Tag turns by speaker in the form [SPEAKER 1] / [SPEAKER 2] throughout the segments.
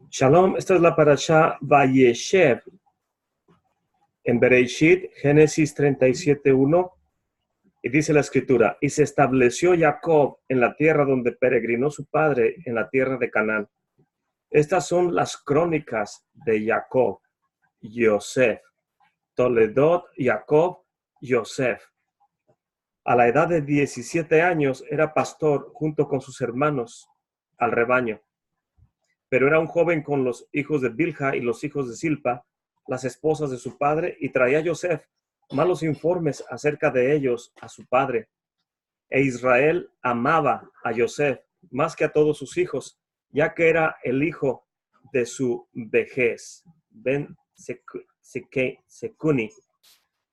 [SPEAKER 1] Shalom, esta es la parashá Vayeshev en Bereshit, Génesis 37:1, y dice la escritura: y se estableció Jacob en la tierra donde peregrinó su padre, en la tierra de Canaán. Estas son las crónicas de Jacob, Yosef, Toledot, Jacob, Yosef. A la edad de 17 años era pastor junto con sus hermanos al rebaño. Pero era un joven con los hijos de Bilha y los hijos de Silpa, las esposas de su padre, y traía a Yosef malos informes acerca de ellos a su padre. E Israel amaba a Yosef más que a todos sus hijos, ya que era el hijo de su vejez, Ben Secuni,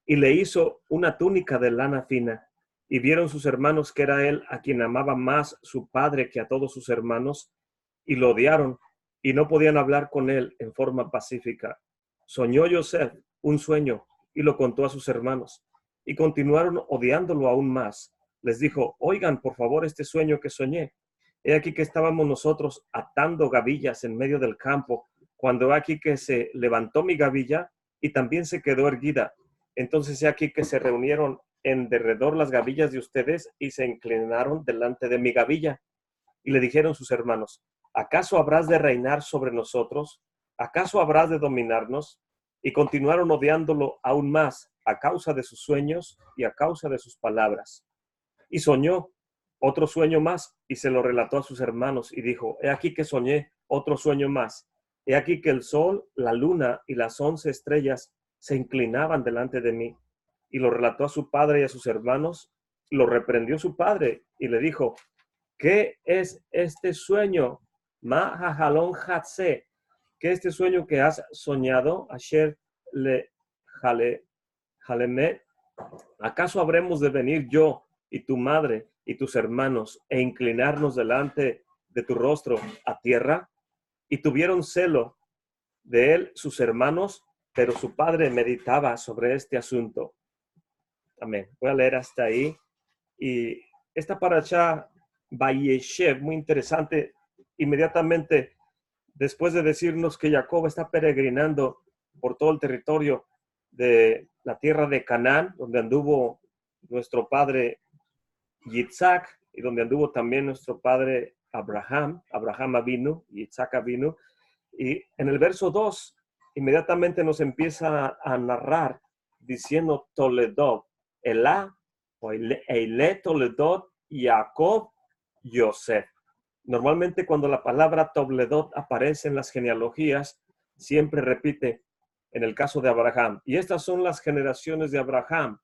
[SPEAKER 1] y le hizo una túnica de lana fina. Y vieron sus hermanos que era él a quien amaba más su padre que a todos sus hermanos, y lo odiaron, y no podían hablar con él en forma pacífica. Soñó Yosef un sueño y lo contó a sus hermanos, y continuaron odiándolo aún más. Les dijo: oigan, por favor, este sueño que soñé. He aquí que estábamos nosotros atando gavillas en medio del campo, cuando he aquí que se levantó mi gavilla y también se quedó erguida. Entonces he aquí que se reunieron en derredor las gavillas de ustedes y se inclinaron delante de mi gavilla. Y le dijeron sus hermanos: ¿acaso habrás de reinar sobre nosotros? ¿Acaso habrás de dominarnos? Y continuaron odiándolo aún más a causa de sus sueños y a causa de sus palabras. Y soñó otro sueño más y se lo relató a sus hermanos y dijo: he aquí que soñé otro sueño más. He aquí que el sol, la luna y las 11 estrellas se inclinaban delante de mí. Y lo relató a su padre y a sus hermanos. Lo reprendió su padre y le dijo: ¿qué es este sueño? Ma hajalon hatse. ¿Qué es este sueño que has soñado? Asher le jalemet. ¿Acaso habremos de venir yo y tu madre y tus hermanos e inclinarnos delante de tu rostro a tierra? Y tuvieron celo de él sus hermanos, pero su padre meditaba sobre este asunto. Amén. Voy a leer hasta ahí. Y esta parashá Vayeshev, muy interesante, inmediatamente después de decirnos que Jacob está peregrinando por todo el territorio de la tierra de Canaán, donde anduvo nuestro padre Yitzhak y donde anduvo también nuestro padre Abraham Avinu, Yitzhak Avinu. Y en el verso 2, inmediatamente nos empieza a narrar diciendo Toledot, Elá, o Eile Toledot, Jacob, Yosef. Normalmente cuando la palabra Toledot aparece en las genealogías, siempre repite en el caso de Abraham. Y estas son las generaciones de Abraham.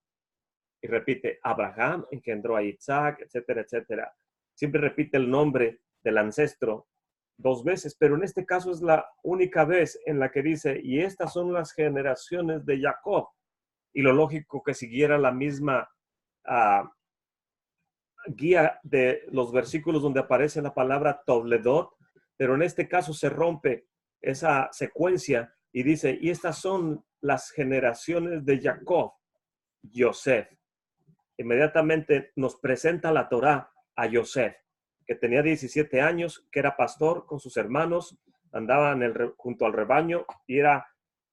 [SPEAKER 1] Y repite Abraham, engendró a Isaac, etcétera, etcétera. Siempre repite el nombre del ancestro 2 veces, pero en este caso es la única vez en la que dice: y estas son las generaciones de Jacob. Y lo lógico que siguiera la misma guía de los versículos donde aparece la palabra Toledot, pero en este caso se rompe esa secuencia y dice: y estas son las generaciones de Jacob, Yosef. Inmediatamente nos presenta la Torá a Yosef, que tenía 17 años, que era pastor con sus hermanos, andaba junto al rebaño y era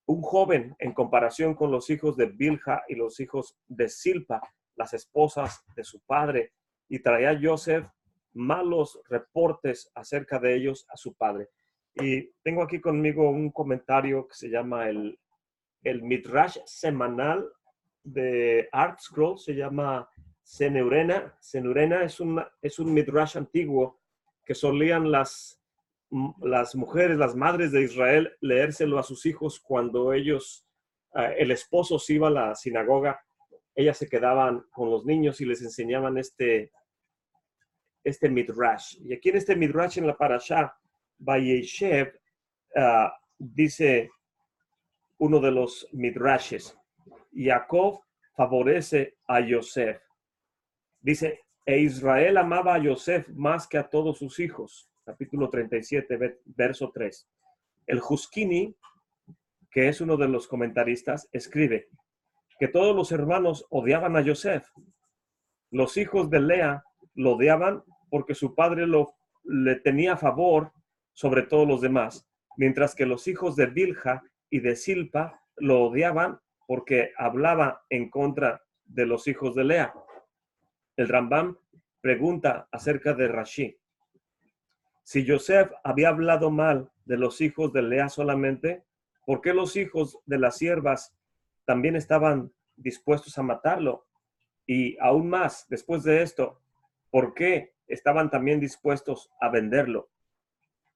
[SPEAKER 1] un joven en comparación con los hijos de Bilha y los hijos de Silpa, las esposas de su padre, y traía a Yosef malos reportes acerca de ellos a su padre. Y tengo aquí conmigo un comentario que se llama el Midrash semanal de Art Scroll, se llama Cenurena. Cenurena es un Midrash antiguo que solían las mujeres, las madres de Israel, leérselo a sus hijos cuando ellos, el esposo se iba a la sinagoga. Ellas se quedaban con los niños y les enseñaban este Midrash. Y aquí en este Midrash, en la parashá Vayeshev, dice uno de los Midrashes: Jacob favorece a Yosef. Dice: e Israel amaba a Yosef más que a todos sus hijos. Capítulo 37, verso 3. El Juskini, que es uno de los comentaristas, escribe que todos los hermanos odiaban a Yosef. Los hijos de Lea lo odiaban porque su padre le tenía favor sobre todos los demás, mientras que los hijos de Bilha y de Silpa lo odiaban porque hablaba en contra de los hijos de Lea. El Rambam pregunta acerca de Rashi. Si Yosef había hablado mal de los hijos de Lea solamente, ¿por qué los hijos de las siervas también estaban dispuestos a matarlo? Y aún más, después de esto, ¿por qué estaban también dispuestos a venderlo?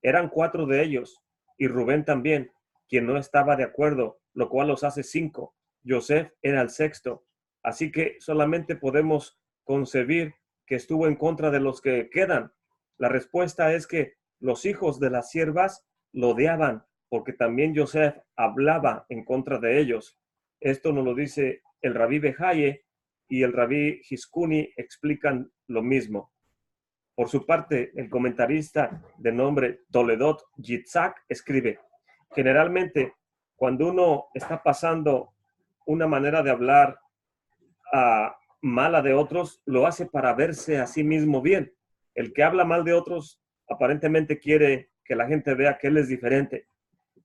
[SPEAKER 1] Eran 4 de ellos, y Rubén también, quien no estaba de acuerdo, lo cual los hace 5. Yosef era el sexto. Así que solamente podemos concebir que estuvo en contra de los que quedan. La respuesta es que los hijos de las siervas lo odiaban, porque también Yosef hablaba en contra de ellos. Esto nos lo dice el Rabí Bejaye y el Rabí Hiskuni explican lo mismo. Por su parte, el comentarista de nombre Toledot Yitzhak escribe: generalmente, cuando uno está pasando una manera de hablar mala de otros, lo hace para verse a sí mismo bien. El que habla mal de otros aparentemente quiere que la gente vea que él es diferente.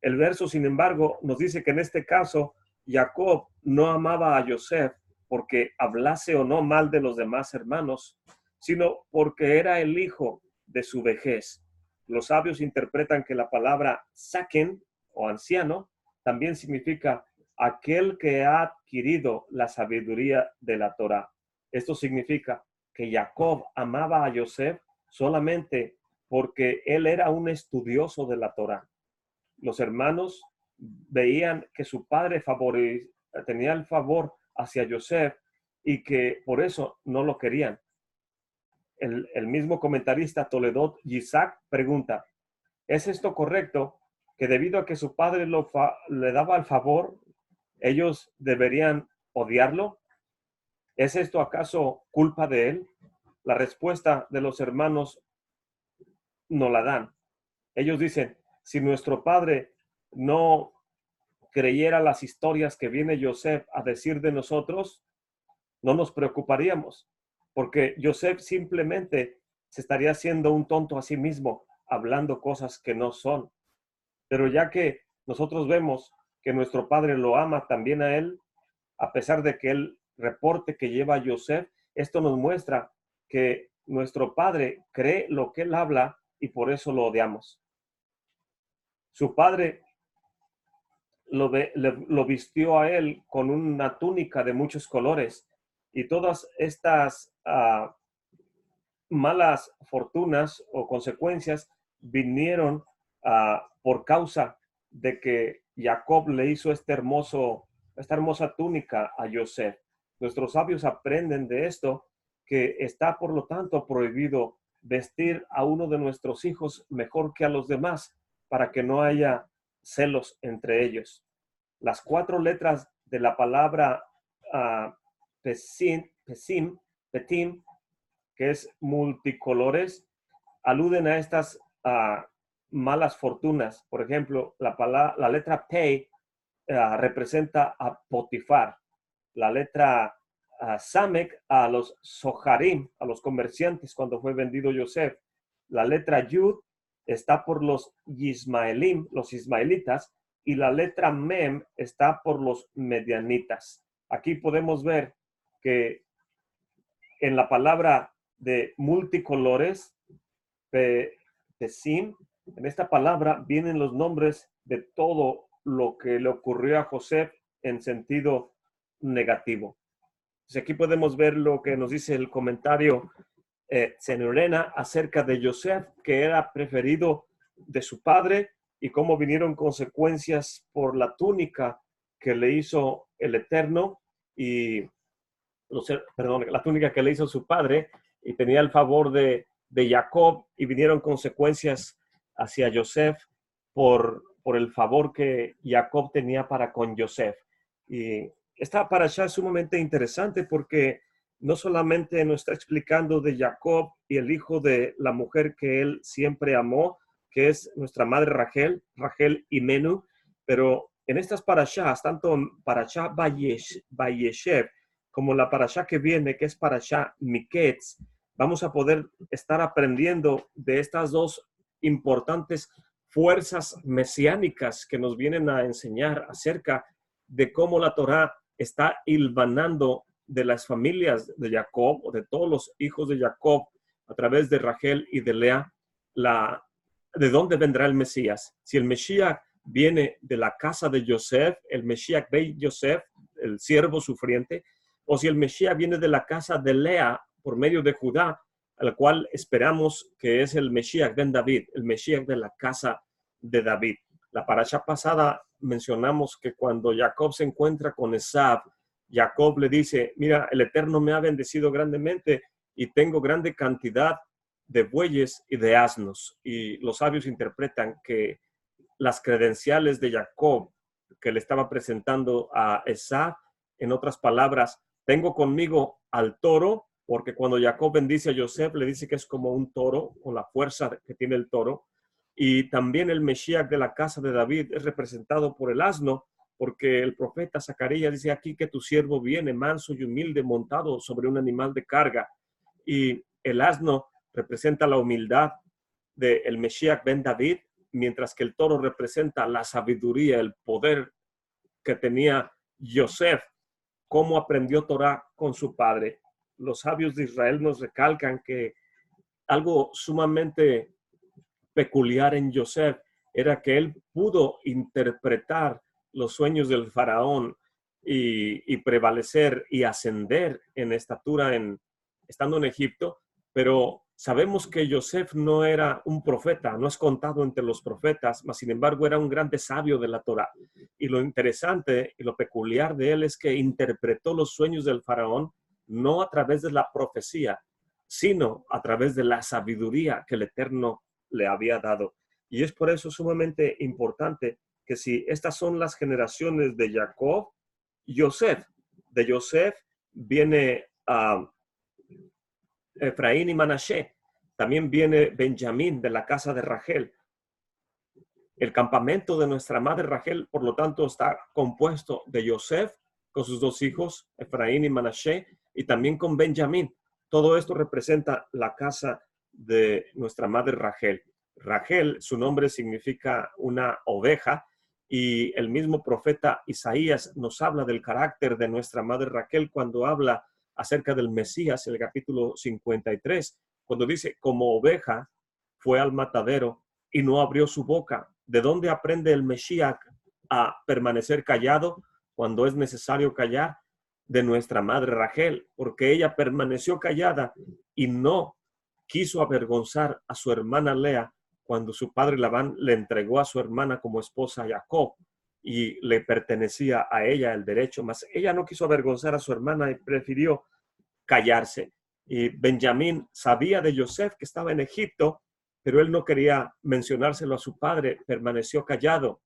[SPEAKER 1] El verso, sin embargo, nos dice que en este caso, Jacob no amaba a Yosef porque hablase o no mal de los demás hermanos, sino porque era el hijo de su vejez. Los sabios interpretan que la palabra saken o anciano también significa aquel que ha adquirido la sabiduría de la Torá. Esto significa que Jacob amaba a Yosef solamente porque él era un estudioso de la Torá. Los hermanos veían que su padre tenía el favor hacia Yosef y que por eso no lo querían. El mismo comentarista Toledot Yitzhak pregunta: ¿es esto correcto? Que debido a que su padre le daba el favor, ellos deberían odiarlo. ¿Es esto acaso culpa de él? La respuesta de los hermanos no la dan. Ellos dicen: si nuestro padre no creyera las historias que viene Yosef a decir de nosotros, no nos preocuparíamos, porque Yosef simplemente se estaría haciendo un tonto a sí mismo, hablando cosas que no son. Pero ya que nosotros vemos que nuestro padre lo ama también a él, a pesar de que el reporte que lleva Yosef, esto nos muestra que nuestro padre cree lo que él habla y por eso lo odiamos. Su padre lo vistió a él con una túnica de muchos colores y todas estas malas fortunas o consecuencias vinieron por causa de que Jacob le hizo esta hermosa túnica a Yosef. Nuestros sabios aprenden de esto que está por lo tanto prohibido vestir a uno de nuestros hijos mejor que a los demás para que no haya celos entre ellos. Las 4 letras de la palabra petim, que es multicolores, aluden a estas malas fortunas. Por ejemplo, la letra P representa a Potifar. La letra Samek a los Soharim, a los comerciantes cuando fue vendido Yosef. La letra Yud está por los Yismaelim, los ismaelitas, y la letra Mem está por los medianitas. Aquí podemos ver que en la palabra de multicolores, pesim, en esta palabra vienen los nombres de todo lo que le ocurrió a José en sentido negativo. Entonces aquí podemos ver lo que nos dice el comentario Zenurena acerca de Yosef, que era preferido de su padre, y cómo vinieron consecuencias por la túnica que le hizo el Eterno, la túnica que le hizo su padre, y tenía el favor de Jacob, y vinieron consecuencias hacia Yosef por el favor que Jacob tenía para con Yosef. Y esta parashá es sumamente interesante porque no solamente nos está explicando de Jacob y el hijo de la mujer que él siempre amó, que es nuestra madre Rachel Imenu, pero en estas parashás, tanto parashá Vayeshev como la parashá que viene, que es parashá Miketz, vamos a poder estar aprendiendo de estas dos importantes fuerzas mesiánicas que nos vienen a enseñar acerca de cómo la Torá está hilvanando de las familias de Jacob o de todos los hijos de Jacob a través de Rachel y de Lea, de dónde vendrá el Mesías. Si el Mesías viene de la casa de Yosef, el Mesías ben Yosef, el siervo sufriente, o si el Mesías viene de la casa de Lea por medio de Judá, al cual esperamos que es el Mesías ben David, el Mesías de la casa de David. La parasha pasada mencionamos que cuando Jacob se encuentra con Esav, Jacob le dice, mira, el Eterno me ha bendecido grandemente y tengo grande cantidad de bueyes y de asnos. Y los sabios interpretan que las credenciales de Jacob que le estaba presentando a Esav, en otras palabras, tengo conmigo al toro, porque cuando Jacob bendice a Yosef, le dice que es como un toro, con la fuerza que tiene el toro. Y también el Mesías de la casa de David es representado por el asno, porque el profeta Zacarías dice aquí que tu siervo viene manso y humilde montado sobre un animal de carga. Y el asno representa la humildad del Mesías ben David, mientras que el toro representa la sabiduría, el poder que tenía Yosef, cómo aprendió Torah con su padre. Los sabios de Israel nos recalcan que algo sumamente peculiar en Yosef era que él pudo interpretar los sueños del faraón y prevalecer y ascender en estatura estando en Egipto, pero sabemos que Yosef no era un profeta, no es contado entre los profetas, mas sin embargo era un grande sabio de la Torá. Y lo interesante y lo peculiar de él es que interpretó los sueños del faraón no a través de la profecía, sino a través de la sabiduría que el Eterno le había dado. Y es por eso sumamente importante que si estas son las generaciones de Jacob, Yosef, de Yosef viene Efraín y Manashe, también viene Benjamín de la casa de Rachel. El campamento de nuestra madre Rachel, por lo tanto, está compuesto de Yosef con sus dos hijos, Efraín y Manashe, y también con Benjamín. Todo esto representa la casa de nuestra madre Rachel. Rachel, su nombre significa una oveja, y el mismo profeta Isaías nos habla del carácter de nuestra madre Rachel cuando habla acerca del Mesías, en el capítulo 53, cuando dice, como oveja fue al matadero y no abrió su boca. ¿De dónde aprende el Mesías a permanecer callado cuando es necesario callar? De nuestra madre Rachel, porque ella permaneció callada y no quiso avergonzar a su hermana Lea cuando su padre Labán le entregó a su hermana como esposa a Jacob y le pertenecía a ella el derecho, mas ella no quiso avergonzar a su hermana y prefirió callarse. Y Benjamín sabía de Yosef que estaba en Egipto, pero él no quería mencionárselo a su padre, permaneció callado.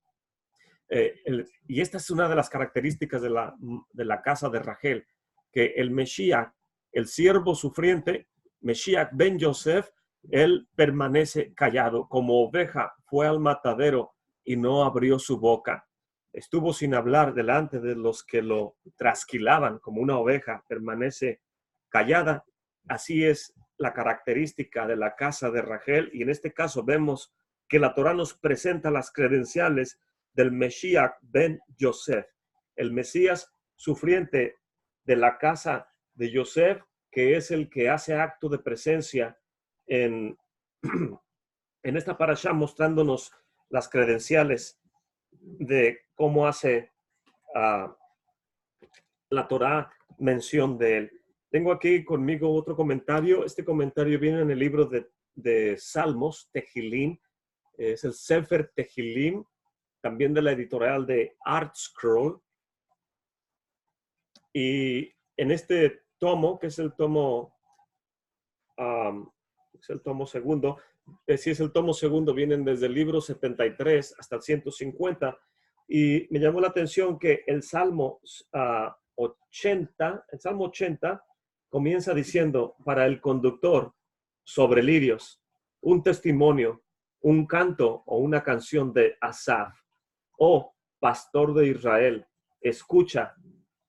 [SPEAKER 1] Y esta es una de las características de la casa de Rachel, que el Mesías, el siervo sufriente, Mesías ben Yosef, él permanece callado, como oveja fue al matadero y no abrió su boca. Estuvo sin hablar delante de los que lo trasquilaban como una oveja, permanece callada. Así es la característica de la casa de Rachel, y en este caso vemos que la Torá nos presenta las credenciales del Mesías ben Yosef, el Mesías sufriente de la casa de Yosef, que es el que hace acto de presencia en esta parashá, mostrándonos las credenciales de cómo hace la Torá mención de él. Tengo aquí conmigo otro comentario. Este comentario viene en el libro de Salmos, Tehilim. Es el Sefer Tehilim, también de la editorial de ArtScroll. Y en este tomo, que es el tomo segundo, si es el tomo segundo, vienen desde el libro 73 hasta el 150, y me llamó la atención que el Salmo 80 comienza diciendo, para el conductor sobre lirios, un testimonio, un canto o una canción de Asaf. Oh, pastor de Israel, escucha,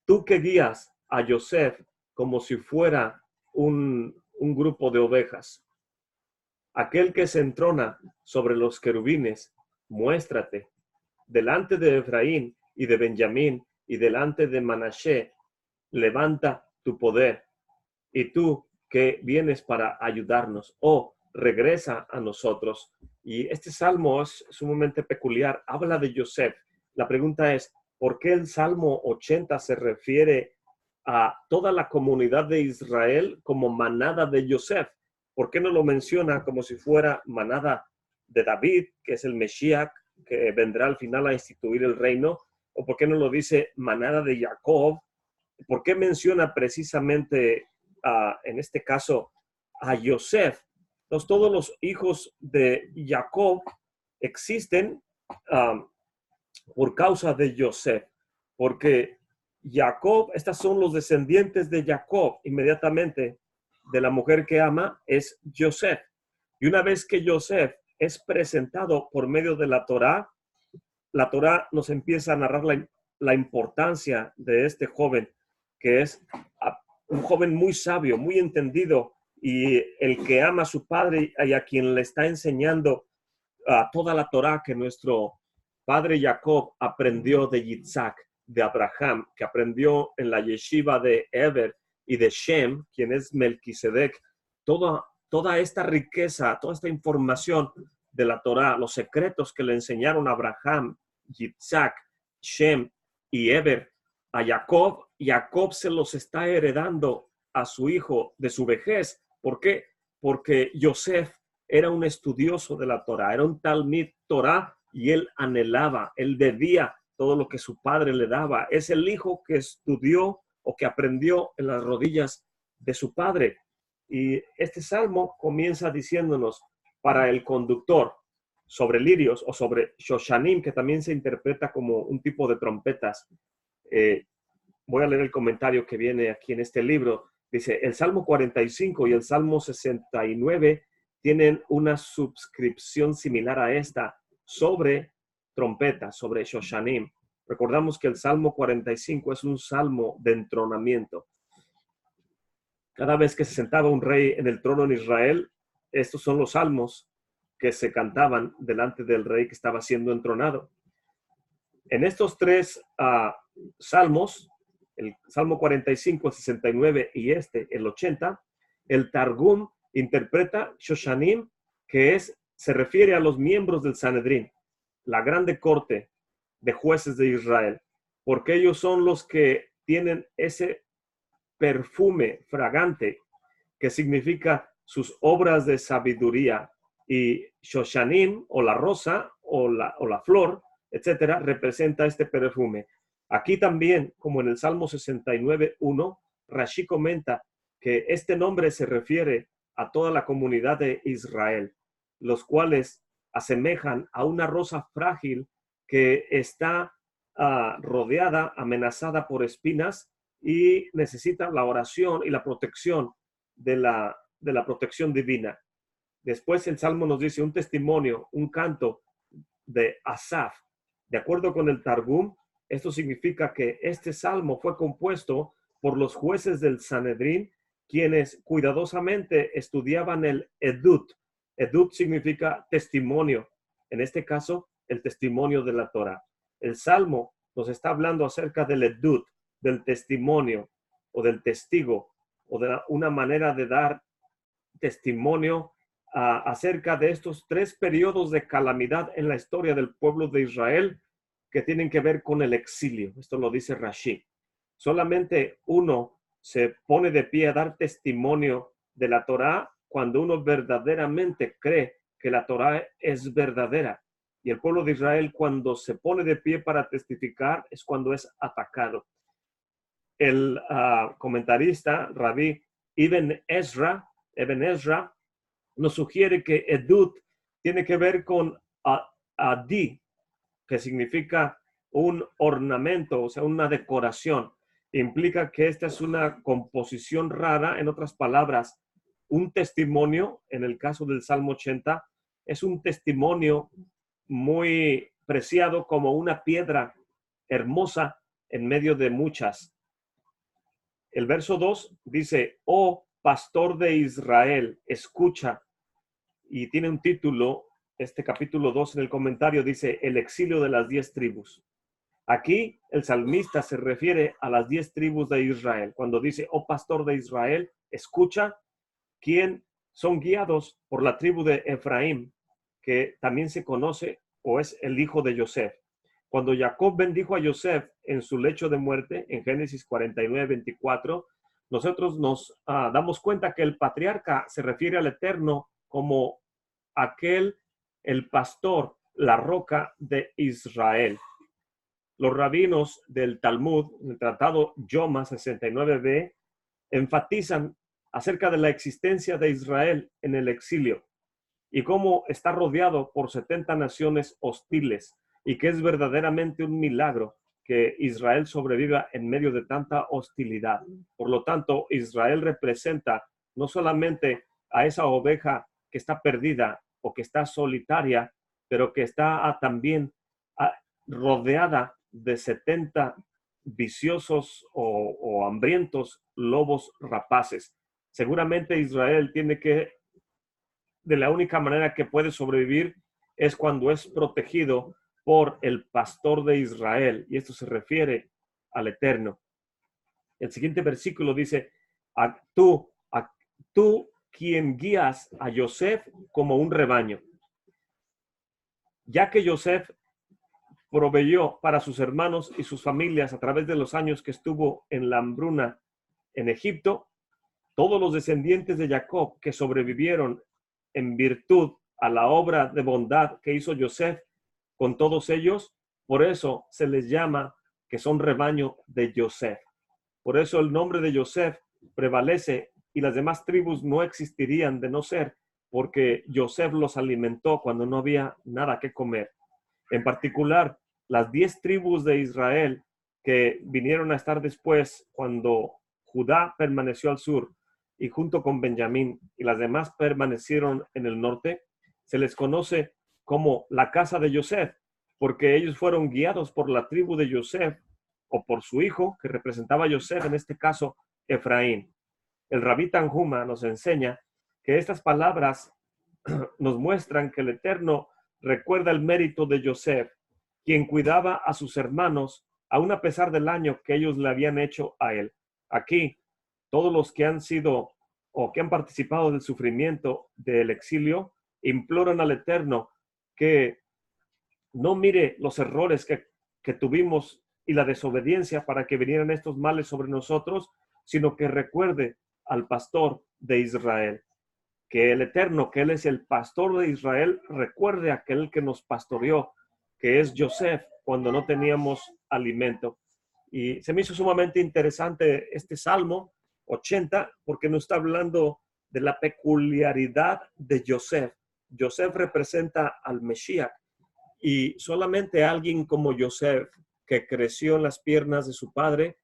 [SPEAKER 1] tú que guías a Yosef como si fuera un grupo de ovejas, aquel que se entrona sobre los querubines muéstrate delante de Efraín y de Benjamín y delante de Manasés, levanta tu poder. Y tú que vienes para ayudarnos, regresa a nosotros. Y este salmo es sumamente peculiar, habla de Yosef. La pregunta es, ¿por qué el Salmo 80 se refiere a toda la comunidad de Israel como manada de Yosef? ¿Por qué no lo menciona como si fuera manada de David, que es el Mesías, que vendrá al final a instituir el reino? ¿O por qué no lo dice manada de Jacob? ¿Por qué menciona precisamente, en este caso, a Yosef? Entonces, todos los hijos de Jacob existen por causa de Yosef, porque Jacob, estos son los descendientes de Jacob, inmediatamente de la mujer que ama, es Yosef. Y una vez que Yosef es presentado por medio de la Torá nos empieza a narrar la importancia de este joven, que es un joven muy sabio, muy entendido, y el que ama a su padre y a quien le está enseñando toda la Torá que nuestro padre Jacob aprendió de Yitzhak, de Abraham, que aprendió en la yeshiva de Eber y de Shem, quien es Melquisedec. Toda esta riqueza, toda esta información de la Torá, los secretos que le enseñaron a Abraham, Yitzhak, Shem y Eber a Jacob, Jacob se los está heredando a su hijo de su vejez. ¿Por qué? Porque Yosef era un estudioso de la Torá, era un Talmid Torá, y él anhelaba, él debía todo lo que su padre le daba. Es el hijo que estudió o que aprendió en las rodillas de su padre. Y este salmo comienza diciéndonos, para el conductor, sobre lirios o sobre shoshanim, que también se interpreta como un tipo de trompetas. Voy a leer el comentario que viene aquí en este libro. Dice, el Salmo 45 y el Salmo 69 tienen una suscripción similar a esta sobre trompetas, sobre shoshanim. Recordamos que el Salmo 45 es un salmo de entronamiento. Cada vez que se sentaba un rey en el trono en Israel, estos son los salmos que se cantaban delante del rey que estaba siendo entronado. En estos tres salmos, el Salmo 45, el 69 y el 80, el Targum interpreta Shoshanim, que se refiere a los miembros del Sanedrín, la grande corte de jueces de Israel, porque ellos son los que tienen ese perfume fragante que significa sus obras de sabiduría, y Shoshanim, o la rosa, o la flor, etcétera, representa este perfume. Aquí también, como en el Salmo 69:1, Rashi comenta que este nombre se refiere a toda la comunidad de Israel, los cuales asemejan a una rosa frágil que está rodeada, amenazada por espinas, y necesita la oración y la protección de la protección divina. Después el Salmo nos dice un testimonio, un canto de Asaf. De acuerdo con el Targum, esto significa que este salmo fue compuesto por los jueces del Sanedrín, quienes cuidadosamente estudiaban el Edut. Edut significa testimonio. En este caso, el testimonio de la Torah. El salmo nos está hablando acerca del Edut, del testimonio o del testigo, o de una manera de dar testimonio acerca de estos tres periodos de calamidad en la historia del pueblo de Israel que tienen que ver con el exilio. Esto lo dice Rashi. Solamente uno se pone de pie a dar testimonio de la Torá cuando uno verdaderamente cree que la Torá es verdadera. Y el pueblo de Israel, cuando se pone de pie para testificar, es cuando es atacado. El comentarista, Rabí Ibn Ezra, nos sugiere que Edut tiene que ver con Adi, que significa un ornamento, o sea, una decoración. Implica que esta es una composición rara. En otras palabras, un testimonio, en el caso del Salmo 80, es un testimonio muy preciado, como una piedra hermosa en medio de muchas. El verso 2 dice, oh pastor de Israel, escucha, y tiene un título este capítulo 2 en el comentario dice el exilio de las 10 tribus. Aquí el salmista se refiere a las 10 tribus de Israel. Cuando dice, oh pastor de Israel, escucha, quién son guiados por la tribu de Efraín, que también se conoce o es el hijo de Yosef. Cuando Jacob bendijo a Yosef en su lecho de muerte, en Génesis 49:24, nosotros nos damos cuenta que el patriarca se refiere al Eterno como aquel, el pastor, la roca de Israel. Los rabinos del Talmud, en el tratado Yoma 69b, enfatizan acerca de la existencia de Israel en el exilio y cómo está rodeado por 70 naciones hostiles y que es verdaderamente un milagro que Israel sobreviva en medio de tanta hostilidad. Por lo tanto, Israel representa no solamente a esa oveja que está perdida o que está solitaria, pero que está también rodeada de 70 viciosos o hambrientos lobos rapaces. Seguramente Israel tiene que, de la única manera que puede sobrevivir es cuando es protegido por el pastor de Israel, y esto se refiere al Eterno. El siguiente versículo dice, tú quien guías a Yosef como un rebaño. Ya que Yosef proveyó para sus hermanos y sus familias a través de los años que estuvo en la hambruna en Egipto, todos los descendientes de Jacob que sobrevivieron en virtud a la obra de bondad que hizo Yosef con todos ellos, por eso se les llama que son rebaño de Yosef. Por eso el nombre de Yosef prevalece y las demás tribus no existirían de no ser porque Yosef los alimentó cuando no había nada que comer. En particular, las 10 tribus de Israel que vinieron a estar después cuando Judá permaneció al sur y junto con Benjamín y las demás permanecieron en el norte, se les conoce como la casa de Yosef, porque ellos fueron guiados por la tribu de Yosef o por su hijo, que representaba a Yosef, en este caso Efraín. El Rabí Tanhuma nos enseña que estas palabras nos muestran que el Eterno recuerda el mérito de Yosef, quien cuidaba a sus hermanos, aun a pesar del daño que ellos le habían hecho a él. Aquí, todos los que han sido o que han participado del sufrimiento del exilio, imploran al Eterno que no mire los errores que tuvimos y la desobediencia para que vinieran estos males sobre nosotros, sino que recuerde al pastor de Israel. Que el Eterno, que Él es el pastor de Israel, recuerde a aquel que nos pastoreó, que es Yosef, cuando no teníamos alimento. Y se me hizo sumamente interesante este Salmo 80, porque nos está hablando de la peculiaridad de Yosef. Yosef representa al Mesías, y solamente alguien como Yosef, que creció en las piernas de su padre,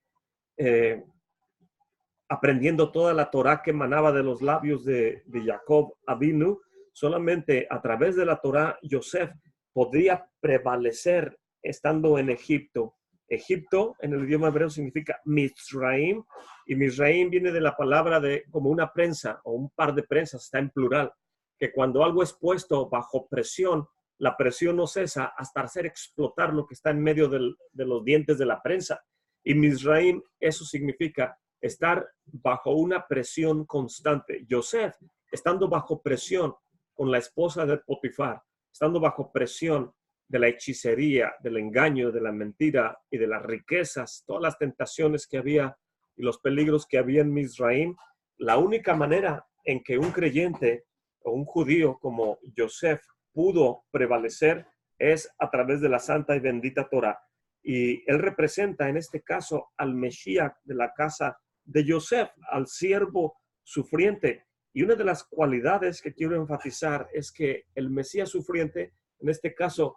[SPEAKER 1] aprendiendo toda la Torá que emanaba de los labios de Jacob Avinu, solamente a través de la Torá, Yosef podría prevalecer estando en Egipto. Egipto en el idioma hebreo significa Mizraim, y Mizraim viene de la palabra de como una prensa o un par de prensas, está en plural, que cuando algo es puesto bajo presión, la presión no cesa hasta hacer explotar lo que está en medio de los dientes de la prensa. Y Mizraim, eso significa estar bajo una presión constante. Yosef, estando bajo presión con la esposa de Potifar, estando bajo presión de la hechicería, del engaño, de la mentira y de las riquezas, todas las tentaciones que había y los peligros que había en Mizraim, la única manera en que un creyente o un judío como Yosef pudo prevalecer es a través de la santa y bendita Torah. Y él representa en este caso al Mesías de la casa de Yosef, al siervo sufriente. Y una de las cualidades que quiero enfatizar es que el Mesías sufriente, en este caso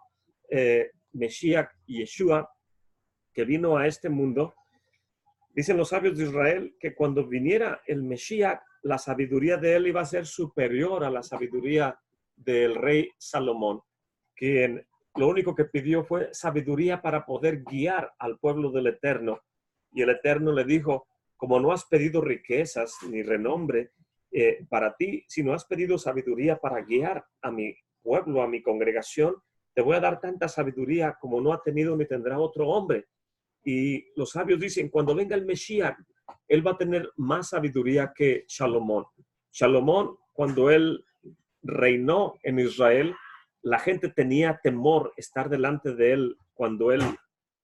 [SPEAKER 1] Mesías Yeshua, que vino a este mundo, dicen los sabios de Israel que cuando viniera el Mesías, la sabiduría de él iba a ser superior a la sabiduría del rey Salomón, quien lo único que pidió fue sabiduría para poder guiar al pueblo del Eterno. Y el Eterno le dijo, como no has pedido riquezas ni renombre para ti, sino has pedido sabiduría para guiar a mi pueblo, a mi congregación, te voy a dar tanta sabiduría como no ha tenido ni tendrá otro hombre. Y los sabios dicen, cuando venga el Mesías, él va a tener más sabiduría que Salomón. Salomón, cuando él reinó en Israel, la gente tenía temor estar delante de él cuando él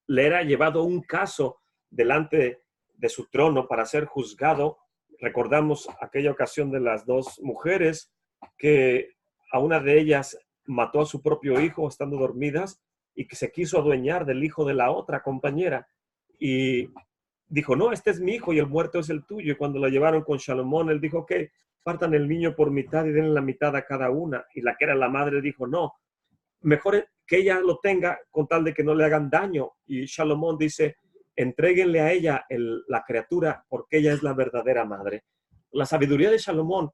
[SPEAKER 1] le era llevado un caso delante de su trono para ser juzgado. Recordamos aquella ocasión de las dos mujeres que a una de ellas mató a su propio hijo estando dormidas y que se quiso adueñar del hijo de la otra compañera y dijo, no, este es mi hijo y el muerto es el tuyo. Y cuando lo llevaron con Salomón, él dijo que partan el niño por mitad y den la mitad a cada una. Y la que era la madre dijo, no, mejor que ella lo tenga con tal de que no le hagan daño. Y Salomón dice, entréguenle a ella la criatura porque ella es la verdadera madre. La sabiduría de Salomón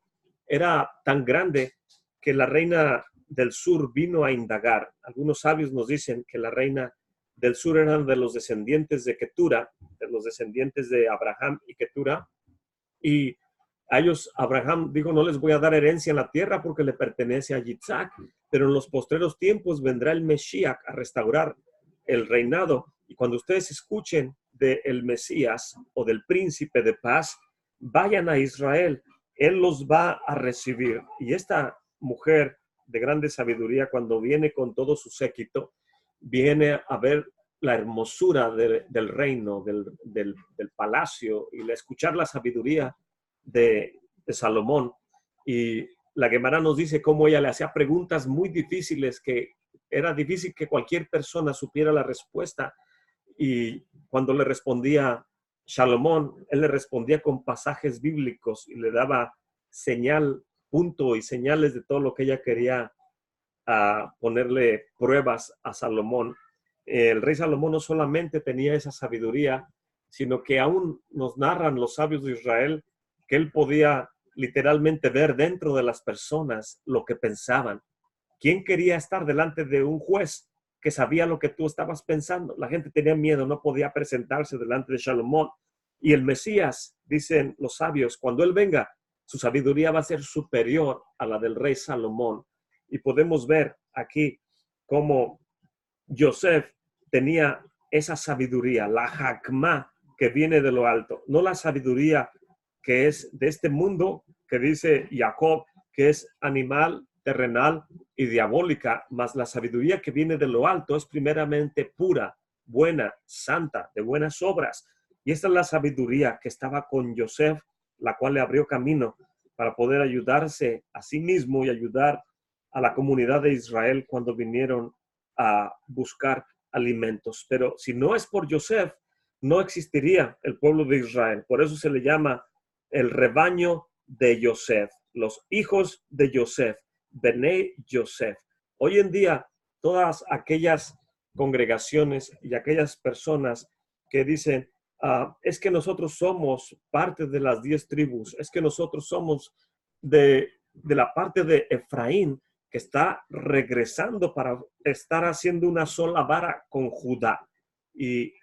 [SPEAKER 1] era tan grande que la reina del sur vino a indagar. Algunos sabios nos dicen que la reina del sur eran de los descendientes de Ketura, de los descendientes de Abraham y Ketura, y a ellos Abraham dijo, no les voy a dar herencia en la tierra porque le pertenece a Yitzhak, pero en los postreros tiempos vendrá el Mesías a restaurar el reinado, y cuando ustedes escuchen del Mesías o del príncipe de paz, vayan a Israel, él los va a recibir. Y esta mujer de grande sabiduría, cuando viene con todo su séquito, viene a ver la hermosura del reino, del palacio, y a escuchar la sabiduría de Salomón. Y la Gemara nos dice cómo ella le hacía preguntas muy difíciles, que era difícil que cualquier persona supiera la respuesta. Y cuando le respondía Salomón, él le respondía con pasajes bíblicos y le daba señal, punto y señales de todo lo que ella quería, a ponerle pruebas a Salomón. El rey Salomón no solamente tenía esa sabiduría, sino que aún nos narran los sabios de Israel que él podía literalmente ver dentro de las personas lo que pensaban. ¿Quién quería estar delante de un juez que sabía lo que tú estabas pensando? La gente tenía miedo, no podía presentarse delante de Salomón. Y el Mesías, dicen los sabios, cuando él venga, su sabiduría va a ser superior a la del rey Salomón. Y podemos ver aquí cómo Yosef tenía esa sabiduría, la hakmá que viene de lo alto, no la sabiduría que es de este mundo, que dice Jacob, que es animal, terrenal y diabólica, mas la sabiduría que viene de lo alto es primeramente pura, buena, santa, de buenas obras. Y esta es la sabiduría que estaba con Yosef, la cual le abrió camino para poder ayudarse a sí mismo y ayudar a la comunidad de Israel cuando vinieron a buscar alimentos. Pero si no es por Yosef, no existiría el pueblo de Israel. Por eso se le llama el rebaño de Yosef, los hijos de Yosef, Benei Yosef. Hoy en día, todas aquellas congregaciones y aquellas personas que dicen, es que nosotros somos parte de las 10 tribus, es que nosotros somos de la parte de Efraín, que está regresando para estar haciendo una sola vara con Judá. Y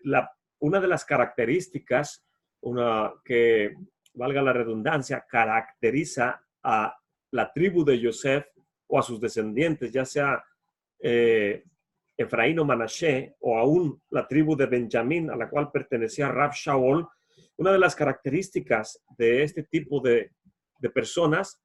[SPEAKER 1] una de las características, que valga la redundancia, caracteriza a la tribu de Yosef o a sus descendientes, ya sea Efraín o Manashe, o aún la tribu de Benjamín, a la cual pertenecía Rab Shaul. Una de las características de este tipo de personas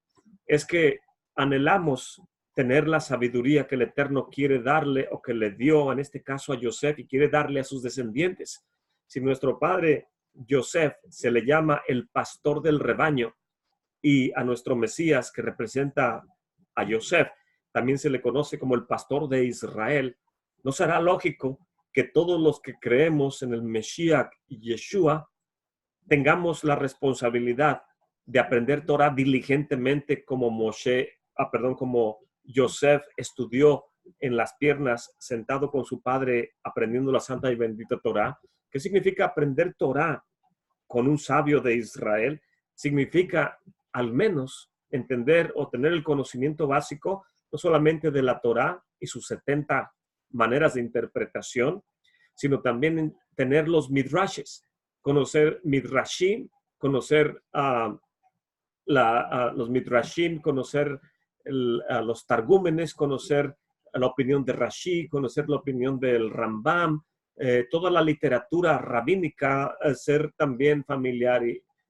[SPEAKER 1] es que anhelamos tener la sabiduría que el Eterno quiere darle, o que le dio en este caso a Yosef, y quiere darle a sus descendientes. Si nuestro padre Yosef se le llama el pastor del rebaño, y a nuestro Mesías, que representa a Yosef, también se le conoce como el pastor de Israel, ¿no será lógico que todos los que creemos en el Mesías y Yeshua tengamos la responsabilidad de aprender Torah diligentemente como como Yosef estudió en las piernas, sentado con su padre, aprendiendo la santa y bendita Torah? ¿Qué significa aprender Torah con un sabio de Israel? Significa al menos entender o tener el conocimiento básico, no solamente de la Torah y sus 70 maneras de interpretación, sino también tener los midrashes, conocer midrashim, conocer los midrashim, conocer a los targúmenes, conocer la opinión de Rashi, conocer la opinión del Rambam, toda la literatura rabínica, ser también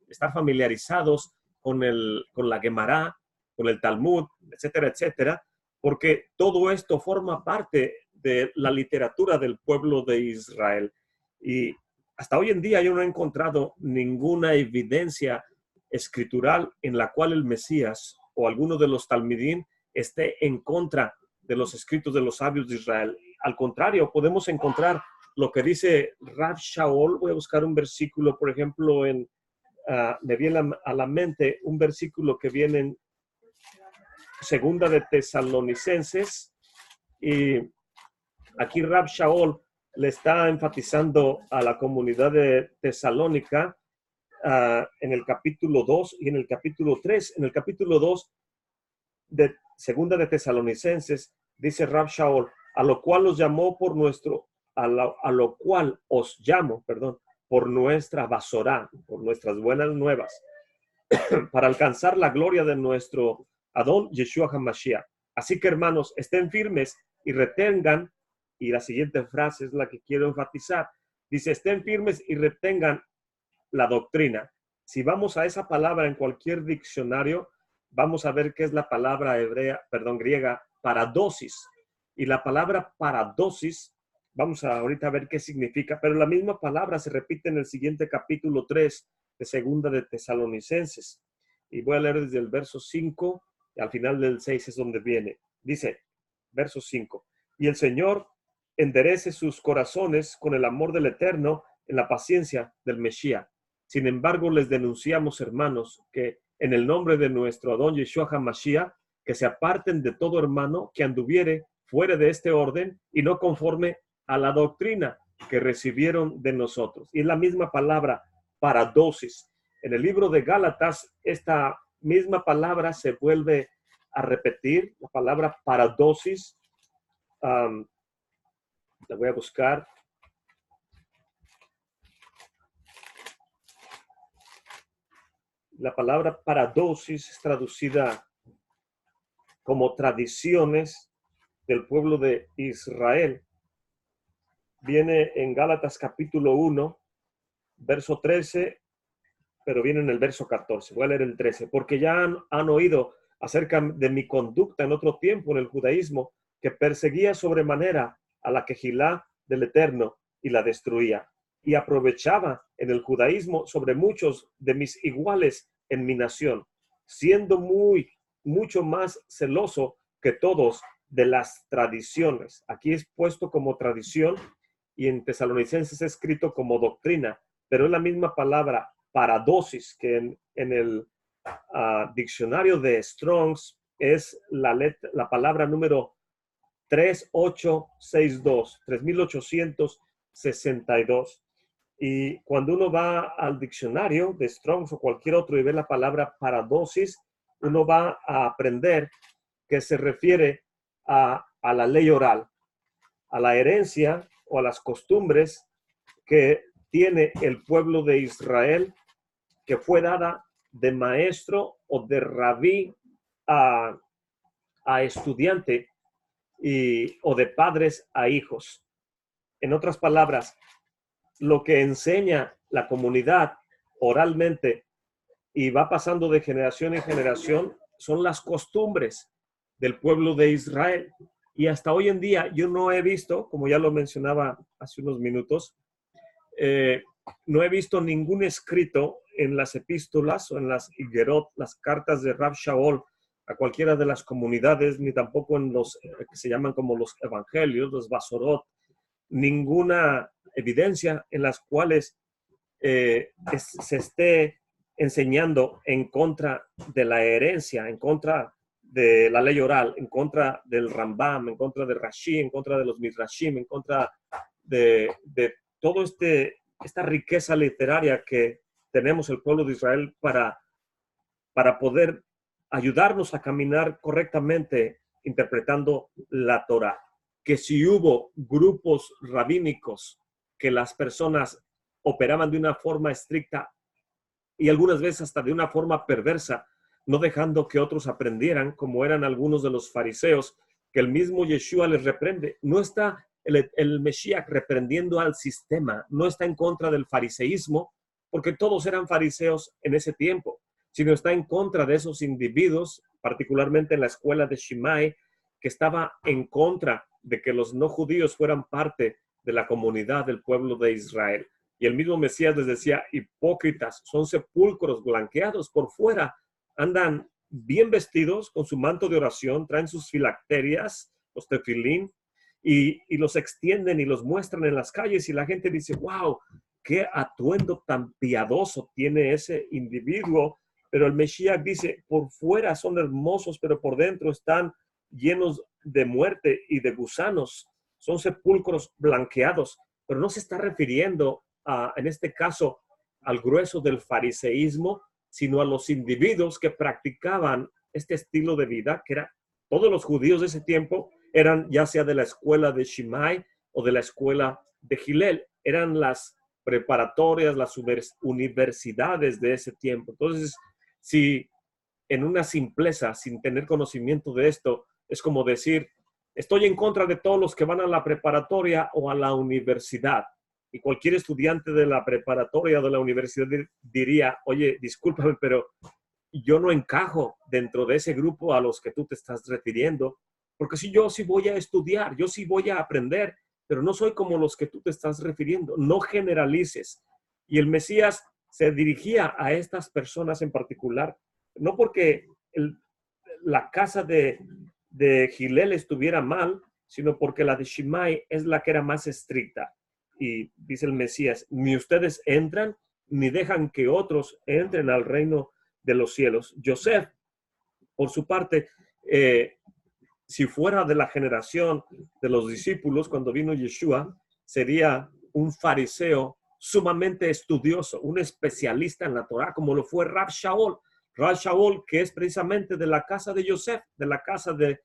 [SPEAKER 1] estar familiarizados con la Gemara, con el Talmud, etcétera, etcétera, porque todo esto forma parte de la literatura del pueblo de Israel. Y hasta hoy en día yo no he encontrado ninguna evidencia escritural en la cual el Mesías o alguno de los talmidín esté en contra de los escritos de los sabios de Israel. Al contrario, podemos encontrar lo que dice Rav Shaul. Voy a buscar un versículo, por ejemplo, me viene a la mente un versículo que viene en Segunda de Tesalonicenses, y aquí Rav Shaul le está enfatizando a la comunidad de Tesalónica en el capítulo 2 y en el capítulo 3. En el capítulo 2 de Segunda de Tesalonicenses dice Rav Shaul: a lo cual os llamó a lo cual os llamo, perdón, por nuestra basorá, por nuestras buenas nuevas, para alcanzar la gloria de nuestro Adón Yeshua HaMashiach. Así que, hermanos, estén firmes y retengan, y la siguiente frase es la que quiero enfatizar, dice: estén firmes y retengan la doctrina. Si vamos a esa palabra en cualquier diccionario, vamos a ver qué es la palabra griega, paradosis. Y la palabra paradosis, vamos a ahorita a ver qué significa, pero la misma palabra se repite en el siguiente capítulo 3 de Segunda de Tesalonicenses. Y voy a leer desde el verso 5 y al final del 6 es donde viene. Dice, verso 5: y el Señor enderece sus corazones con el amor del Eterno en la paciencia del Mesías. Sin embargo, les denunciamos, hermanos, que en el nombre de nuestro Adón Yeshua HaMashiach, que se aparten de todo hermano que anduviere fuera de este orden y no conforme a la doctrina que recibieron de nosotros. Y es la misma palabra, paradosis. En el libro de Gálatas, esta misma palabra se vuelve a repetir, la palabra paradosis. La voy a buscar. La palabra paradosis es traducida como tradiciones del pueblo de Israel. Viene en Gálatas capítulo 1, verso 13, pero viene en el verso 14. Voy a leer el 13. Porque ya han oído acerca de mi conducta en otro tiempo en el judaísmo, que perseguía sobremanera a la quejilá del Eterno y la destruía. Y aprovechaba en el judaísmo sobre muchos de mis iguales en mi nación, siendo mucho más celoso que todos de las tradiciones. Aquí es puesto como tradición y en Tesalonicenses es escrito como doctrina, pero es la misma palabra paradosis que en el diccionario de Strong's es la palabra número 3862. Y cuando uno va al diccionario de Strong's o cualquier otro y ve la palabra paradosis, uno va a aprender que se refiere a la ley oral, a la herencia o a las costumbres que tiene el pueblo de Israel, que fue dada de maestro o de rabí a estudiante o de padres a hijos. En otras palabras, lo que enseña la comunidad oralmente y va pasando de generación en generación son las costumbres del pueblo de Israel. Y hasta hoy en día yo no he visto, como ya lo mencionaba hace unos minutos, no he visto ningún escrito en las epístolas o en las Igerot, las cartas de Rav Shaul a cualquiera de las comunidades, ni tampoco en los que se llaman como los evangelios, los basorot, ninguna evidencia en las cuales se esté enseñando en contra de la herencia, en contra de la ley oral, en contra del Rambam, en contra de Rashi, en contra de los Midrashim, en contra de todo esta riqueza literaria que tenemos el pueblo de Israel para poder ayudarnos a caminar correctamente interpretando la Torá. Que si hubo grupos rabínicos que las personas operaban de una forma estricta y algunas veces hasta de una forma perversa, no dejando que otros aprendieran, como eran algunos de los fariseos, que el mismo Yeshua les reprende. No está el Mesías reprendiendo al sistema, no está en contra del fariseísmo, porque todos eran fariseos en ese tiempo, sino está en contra de esos individuos, particularmente en la escuela de Shammai, que estaba en contra de que los no judíos fueran parte de la comunidad del pueblo de Israel. Y el mismo Mesías les decía, hipócritas, son sepulcros blanqueados por fuera, andan bien vestidos con su manto de oración, traen sus filacterias, los tefilín, y los extienden y los muestran en las calles y la gente dice, wow, qué atuendo tan piadoso tiene ese individuo. Pero el Mesías dice, por fuera son hermosos, pero por dentro están llenos de muerte y de gusanos. Son sepulcros blanqueados, pero no se está refiriendo en este caso al grueso del fariseísmo, sino a los individuos que practicaban este estilo de vida, que era todos los judíos de ese tiempo, eran ya sea de la escuela de Shammai o de la escuela de Hillel, eran las preparatorias, las universidades de ese tiempo. Entonces, si en una simpleza, sin tener conocimiento de esto, es como decir, estoy en contra de todos los que van a la preparatoria o a la universidad. Y cualquier estudiante de la preparatoria o de la universidad diría, oye, discúlpame, pero yo no encajo dentro de ese grupo a los que tú te estás refiriendo, porque si yo sí voy a estudiar, yo sí voy a aprender, pero no soy como los que tú te estás refiriendo. No generalices. Y el Mesías se dirigía a estas personas en particular, no porque la casa de Hillel estuviera mal, sino porque la de Shammai es la que era más estricta. Y dice el Mesías, ni ustedes entran, ni dejan que otros entren al reino de los cielos. Yosef, por su parte, si fuera de la generación de los discípulos, cuando vino Yeshua, sería un fariseo sumamente estudioso, un especialista en la Torah, como lo fue Rab Shaul. Rab Shaul, que es precisamente de la casa de Yosef, de la casa de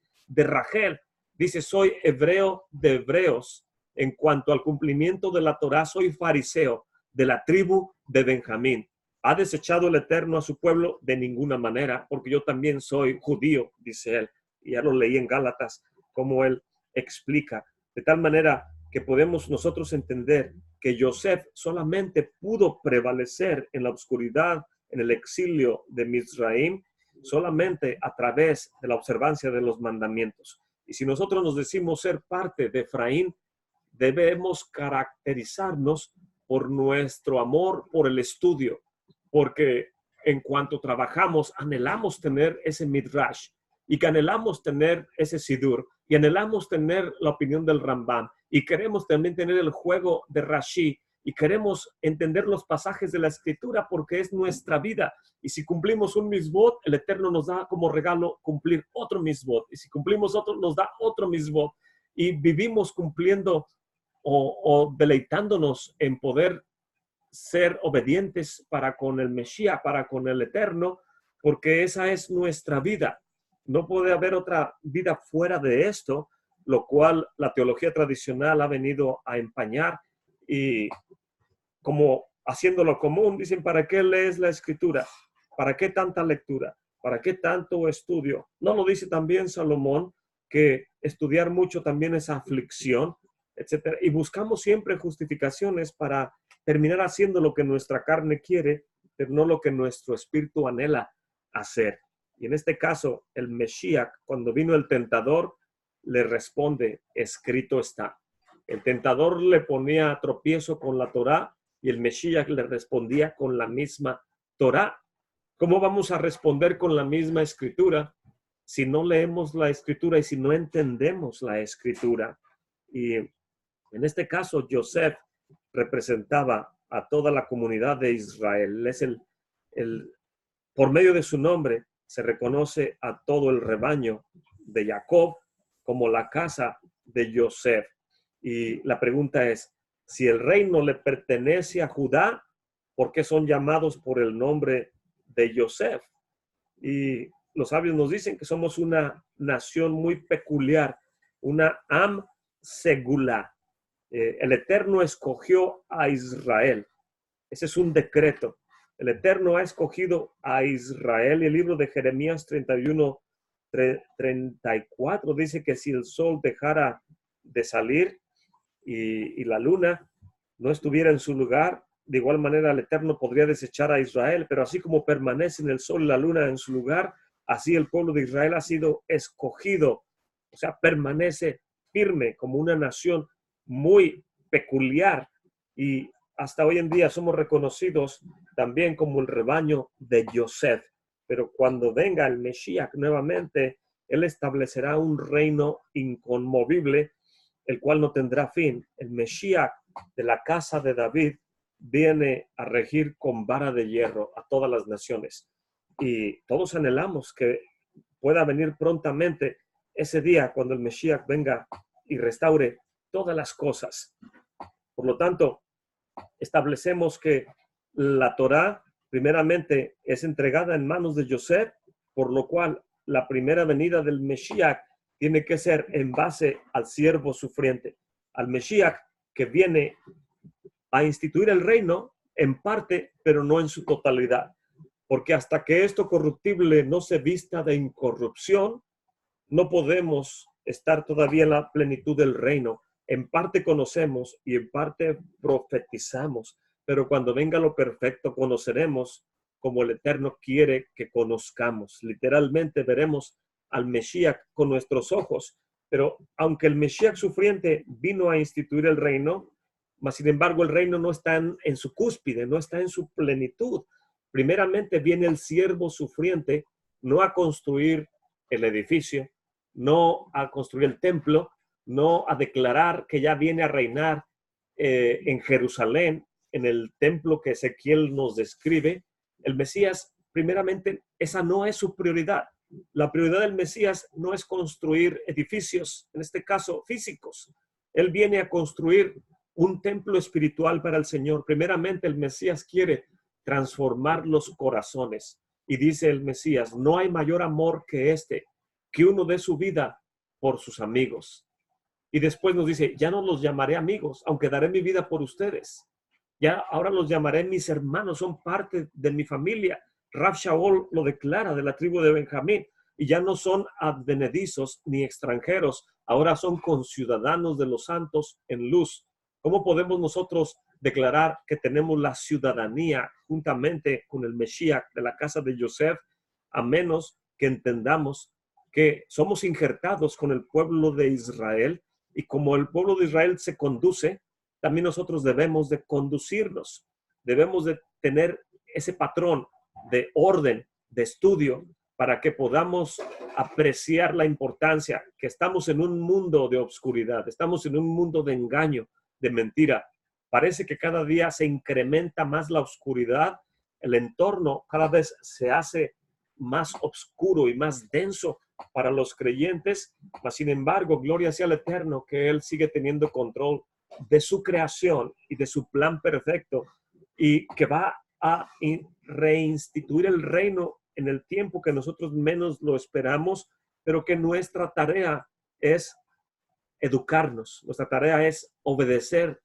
[SPEAKER 1] Rachel. Dice, soy hebreo de hebreos. En cuanto al cumplimiento de la Torah, soy fariseo de la tribu de Benjamín. ¿Ha desechado el Eterno a su pueblo? De ninguna manera, porque yo también soy judío, dice él. Y ya lo leí en Gálatas, como él explica. De tal manera que podemos nosotros entender que Yosef solamente pudo prevalecer en la oscuridad, en el exilio de Mizraim, solamente a través de la observancia de los mandamientos. Y si nosotros nos decimos ser parte de Efraín, debemos caracterizarnos por nuestro amor por el estudio, porque en cuanto trabajamos, anhelamos tener ese midrash, y que anhelamos tener ese sidur, y anhelamos tener la opinión del Rambam, y queremos también tener el juego de Rashi, y queremos entender los pasajes de la Escritura porque es nuestra vida. Y si cumplimos un misbot, el Eterno nos da como regalo cumplir otro misbot. Y si cumplimos otro, nos da otro misbot. Y vivimos cumpliendo o deleitándonos en poder ser obedientes para con el Mesías, para con el Eterno, porque esa es nuestra vida. No puede haber otra vida fuera de esto, lo cual la teología tradicional ha venido a empañar y como haciéndolo común, dicen, ¿para qué lees la Escritura? ¿Para qué tanta lectura? ¿Para qué tanto estudio? ¿No lo dice también Salomón, que estudiar mucho también es aflicción, etcétera? Y buscamos siempre justificaciones para terminar haciendo lo que nuestra carne quiere, pero no lo que nuestro espíritu anhela hacer. Y en este caso, el Mesías, cuando vino el tentador, le responde, escrito está. El tentador le ponía tropiezo con la Torá y el Mesías le respondía con la misma Torá. ¿Cómo vamos a responder con la misma escritura si no leemos la escritura y si no entendemos la escritura? Y en este caso, Yosef representaba a toda la comunidad de Israel. Es por medio de su nombre se reconoce a todo el rebaño de Jacob como la casa de Yosef. Y la pregunta es, si el reino le pertenece a Judá, ¿por qué son llamados por el nombre de Yosef? Y los sabios nos dicen que somos una nación muy peculiar, una Am Segula. El Eterno escogió a Israel. Ese es un decreto. El Eterno ha escogido a Israel. Y el libro de Jeremías 31, 34 dice que si el sol dejara de salir y la luna no estuviera en su lugar, de igual manera el Eterno podría desechar a Israel, pero así como permanecen el sol y la luna en su lugar, así el pueblo de Israel ha sido escogido, o sea, permanece firme como una nación muy peculiar, y hasta hoy en día somos reconocidos también como el rebaño de Yosef. Pero cuando venga el Mesías nuevamente, él establecerá un reino inconmovible, el cual no tendrá fin. El Mesías de la casa de David viene a regir con vara de hierro a todas las naciones. Y todos anhelamos que pueda venir prontamente ese día cuando el Mesías venga y restaure todas las cosas. Por lo tanto, establecemos que la Torá primeramente es entregada en manos de Yosef, por lo cual la primera venida del Mesías tiene que ser en base al siervo sufriente, al Mesías que viene a instituir el reino en parte, pero no en su totalidad. Porque hasta que esto corruptible no se vista de incorrupción, no podemos estar todavía en la plenitud del reino. En parte conocemos y en parte profetizamos, pero cuando venga lo perfecto conoceremos como el Eterno quiere que conozcamos. Literalmente veremos al Mesías con nuestros ojos, pero aunque el Mesías sufriente vino a instituir el reino, mas sin embargo el reino no está en su cúspide, no está en su plenitud. Primeramente viene el siervo sufriente, no a construir el edificio, no a construir el templo, no a declarar que ya viene a reinar en Jerusalén, en el templo que Ezequiel nos describe. El Mesías, primeramente, esa no es su prioridad. La prioridad del Mesías no es construir edificios, en este caso físicos. Él viene a construir un templo espiritual para el Señor. Primeramente, el Mesías quiere transformar los corazones. Y dice el Mesías, no hay mayor amor que este, que uno dé su vida por sus amigos. Y después nos dice, ya no los llamaré amigos, aunque daré mi vida por ustedes. Ya ahora los llamaré mis hermanos, son parte de mi familia. Rav Shaul lo declara, de la tribu de Benjamín. Y ya no son advenedizos ni extranjeros, ahora son conciudadanos de los santos en luz. ¿Cómo podemos nosotros declarar que tenemos la ciudadanía juntamente con el Mesías de la casa de Yosef, a menos que entendamos que somos injertados con el pueblo de Israel, y como el pueblo de Israel se conduce, también nosotros debemos de conducirnos, debemos de tener ese patrón de orden, de estudio, para que podamos apreciar la importancia que estamos en un mundo de obscuridad, estamos en un mundo de engaño, de mentira. Parece que cada día se incrementa más la oscuridad, el entorno cada vez se hace más oscuro y más denso para los creyentes, mas sin embargo, gloria sea al Eterno, que Él sigue teniendo control de su creación y de su plan perfecto, y que va a reinstituir el reino en el tiempo que nosotros menos lo esperamos, pero que nuestra tarea es educarnos, nuestra tarea es obedecer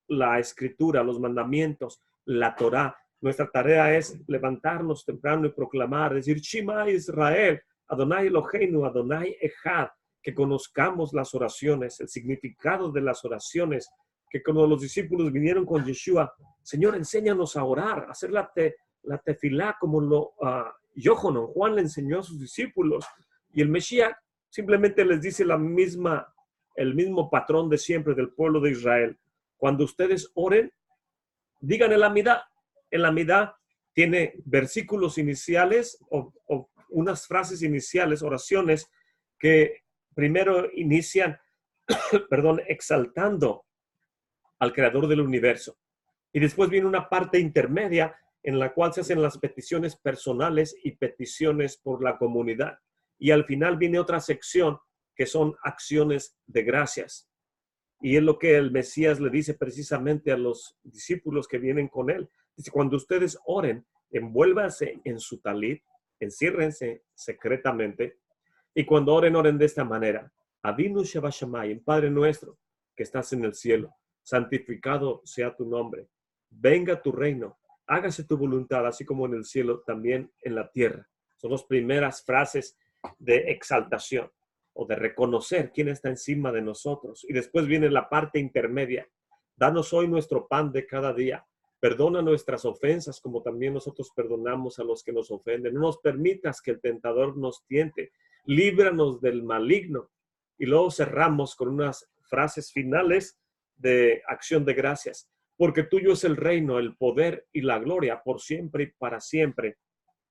[SPEAKER 1] la escritura, los mandamientos, la Torá. Nuestra tarea es levantarnos temprano y proclamar, decir, Shema Israel, Adonai Eloheinu, Adonai Echad, que conozcamos las oraciones, el significado de las oraciones, que cuando los discípulos vinieron con Yeshua, Señor, enséñanos a orar, a hacer la tefilá como lo Yohanan, Juan le enseñó a sus discípulos, y el Mesías simplemente les dice el mismo patrón de siempre del pueblo de Israel. Cuando ustedes oren, digan el Amidá. El Amidá tiene versículos iniciales o unas frases iniciales, oraciones que primero inician, exaltando al creador del universo. Y después viene una parte intermedia en la cual se hacen las peticiones personales y peticiones por la comunidad. Y al final viene otra sección que son acciones de gracias. Y es lo que el Mesías le dice precisamente a los discípulos que vienen con él. Dice, cuando ustedes oren, envuélvanse en su talit, enciérrense secretamente, y cuando oren, oren de esta manera. Avinu Shebashamayim, Padre nuestro, que estás en el cielo, santificado sea tu nombre. Venga tu reino, hágase tu voluntad, así como en el cielo, también en la tierra. Son las primeras frases de exaltación o de reconocer quién está encima de nosotros. Y después viene la parte intermedia. Danos hoy nuestro pan de cada día. Perdona nuestras ofensas como también nosotros perdonamos a los que nos ofenden. No nos permitas que el tentador nos tiente. Líbranos del maligno. Y luego cerramos con unas frases finales de acción de gracias. Porque tuyo es el reino, el poder y la gloria por siempre y para siempre.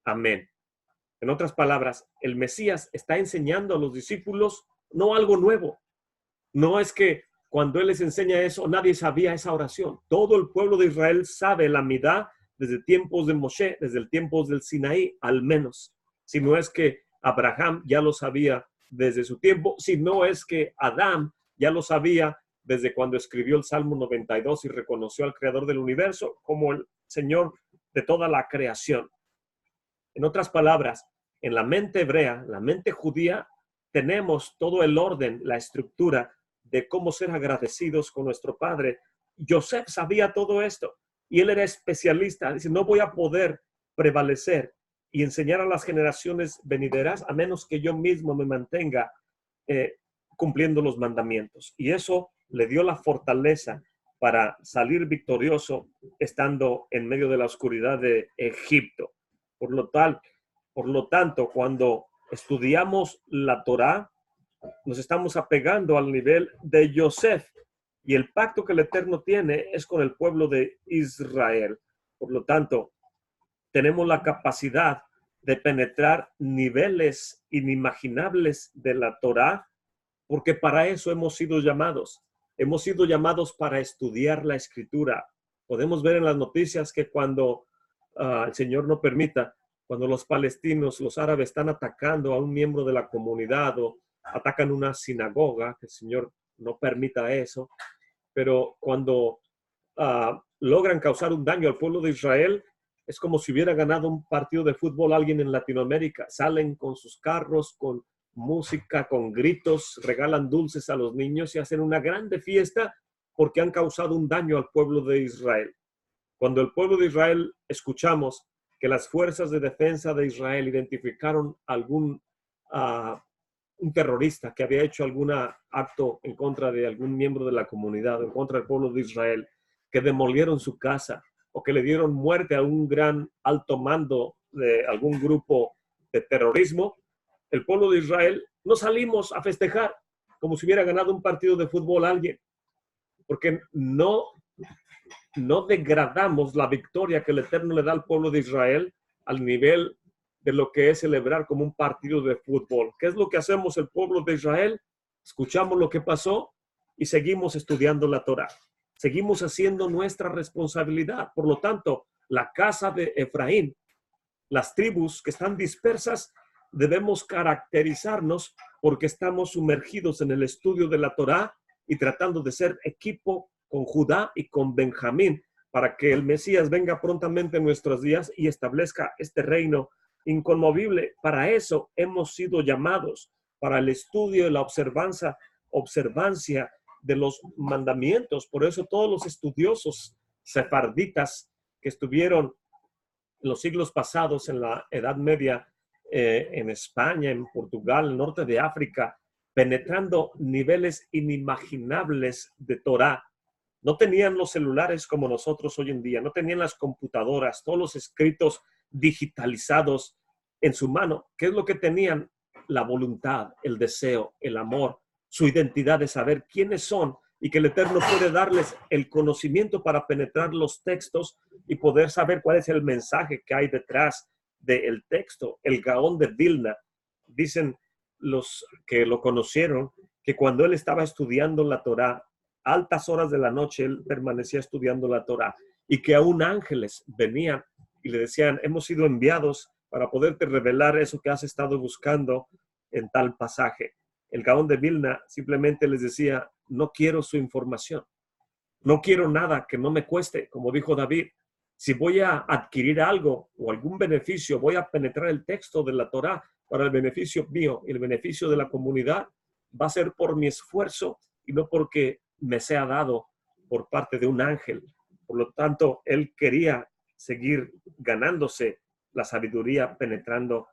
[SPEAKER 1] Amén. En otras palabras, el Mesías está enseñando a los discípulos no algo nuevo. No es que cuando Él les enseña eso, nadie sabía esa oración. Todo el pueblo de Israel sabe la midá desde tiempos de Moshe, desde el tiempos del Sinaí, al menos. Si no es que Abraham ya lo sabía desde su tiempo, si no es que Adán ya lo sabía desde cuando escribió el Salmo 92 y reconoció al Creador del universo como el Señor de toda la creación. En otras palabras, en la mente hebrea, la mente judía, tenemos todo el orden, la estructura de cómo ser agradecidos con nuestro Padre. Joseph sabía todo esto y él era especialista. Dice, no voy a poder prevalecer y enseñar a las generaciones venideras a menos que yo mismo me mantenga cumpliendo los mandamientos. Y eso le dio la fortaleza para salir victorioso estando en medio de la oscuridad de Egipto. Por lo tanto, cuando estudiamos la Torá, nos estamos apegando al nivel de Yosef. Y el pacto que el Eterno tiene es con el pueblo de Israel. Por lo tanto, tenemos la capacidad de penetrar niveles inimaginables de la Torá, porque para eso hemos sido llamados. Hemos sido llamados para estudiar la Escritura. Podemos ver en las noticias que cuando el Señor no permita, cuando los palestinos, los árabes están atacando a un miembro de la comunidad o atacan una sinagoga, que el Señor no permita eso, pero cuando logran causar un daño al pueblo de Israel, es como si hubiera ganado un partido de fútbol alguien en Latinoamérica. Salen con sus carros, con música, con gritos, regalan dulces a los niños y hacen una grande fiesta porque han causado un daño al pueblo de Israel. Cuando el pueblo de Israel escuchamos que las fuerzas de defensa de Israel identificaron un terrorista que había hecho algún acto en contra de algún miembro de la comunidad, en contra del pueblo de Israel, que demolieron su casa o que le dieron muerte a un gran alto mando de algún grupo de terrorismo, el pueblo de Israel no salimos a festejar como si hubiera ganado un partido de fútbol a alguien, porque no degradamos la victoria que el Eterno le da al pueblo de Israel al nivel de lo que es celebrar como un partido de fútbol. ¿Qué es lo que hacemos el pueblo de Israel? Escuchamos lo que pasó y seguimos estudiando la Torá. Seguimos haciendo nuestra responsabilidad. Por lo tanto, la casa de Efraín, las tribus que están dispersas, debemos caracterizarnos porque estamos sumergidos en el estudio de la Torá y tratando de ser equipo con Judá y con Benjamín para que el Mesías venga prontamente en nuestros días y establezca este reino inconmovible. Para eso hemos sido llamados, para el estudio y la observancia de los mandamientos. Por eso todos los estudiosos sefarditas que estuvieron en los siglos pasados en la Edad Media, en España, en Portugal, en el norte de África, penetrando niveles inimaginables de Torá. No tenían los celulares como nosotros hoy en día, no tenían las computadoras, todos los escritos digitalizados en su mano. ¿Qué es lo que tenían? La voluntad, el deseo, el amor, su identidad de saber quiénes son y que el Eterno puede darles el conocimiento para penetrar los textos y poder saber cuál es el mensaje que hay detrás del texto. El Gaón de Vilna, dicen los que lo conocieron, que cuando él estaba estudiando la Torá, altas horas de la noche, él permanecía estudiando la Torá y que aún ángeles venían y le decían, hemos sido enviados para poderte revelar eso que has estado buscando en tal pasaje. El Gaón de Vilna simplemente les decía, no quiero su información, no quiero nada que no me cueste, como dijo David. Si voy a adquirir algo o algún beneficio, voy a penetrar el texto de la Torá para el beneficio mío y el beneficio de la comunidad, va a ser por mi esfuerzo y no porque me sea dado por parte de un ángel. Por lo tanto, él quería seguir ganándose la sabiduría penetrando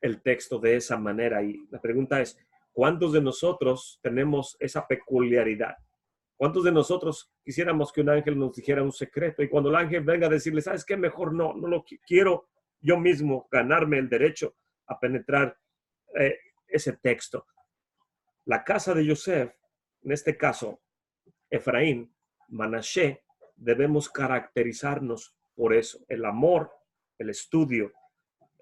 [SPEAKER 1] el texto de esa manera. Y la pregunta es, ¿cuántos de nosotros tenemos esa peculiaridad? ¿Cuántos de nosotros quisiéramos que un ángel nos dijera un secreto? Y cuando el ángel venga a decirle, ¿sabes qué? Mejor no lo quiero yo mismo ganarme el derecho a penetrar ese texto. La casa de Yosef, en este caso, Efraín, Manashe, debemos caracterizarnos por eso. El amor, el estudio,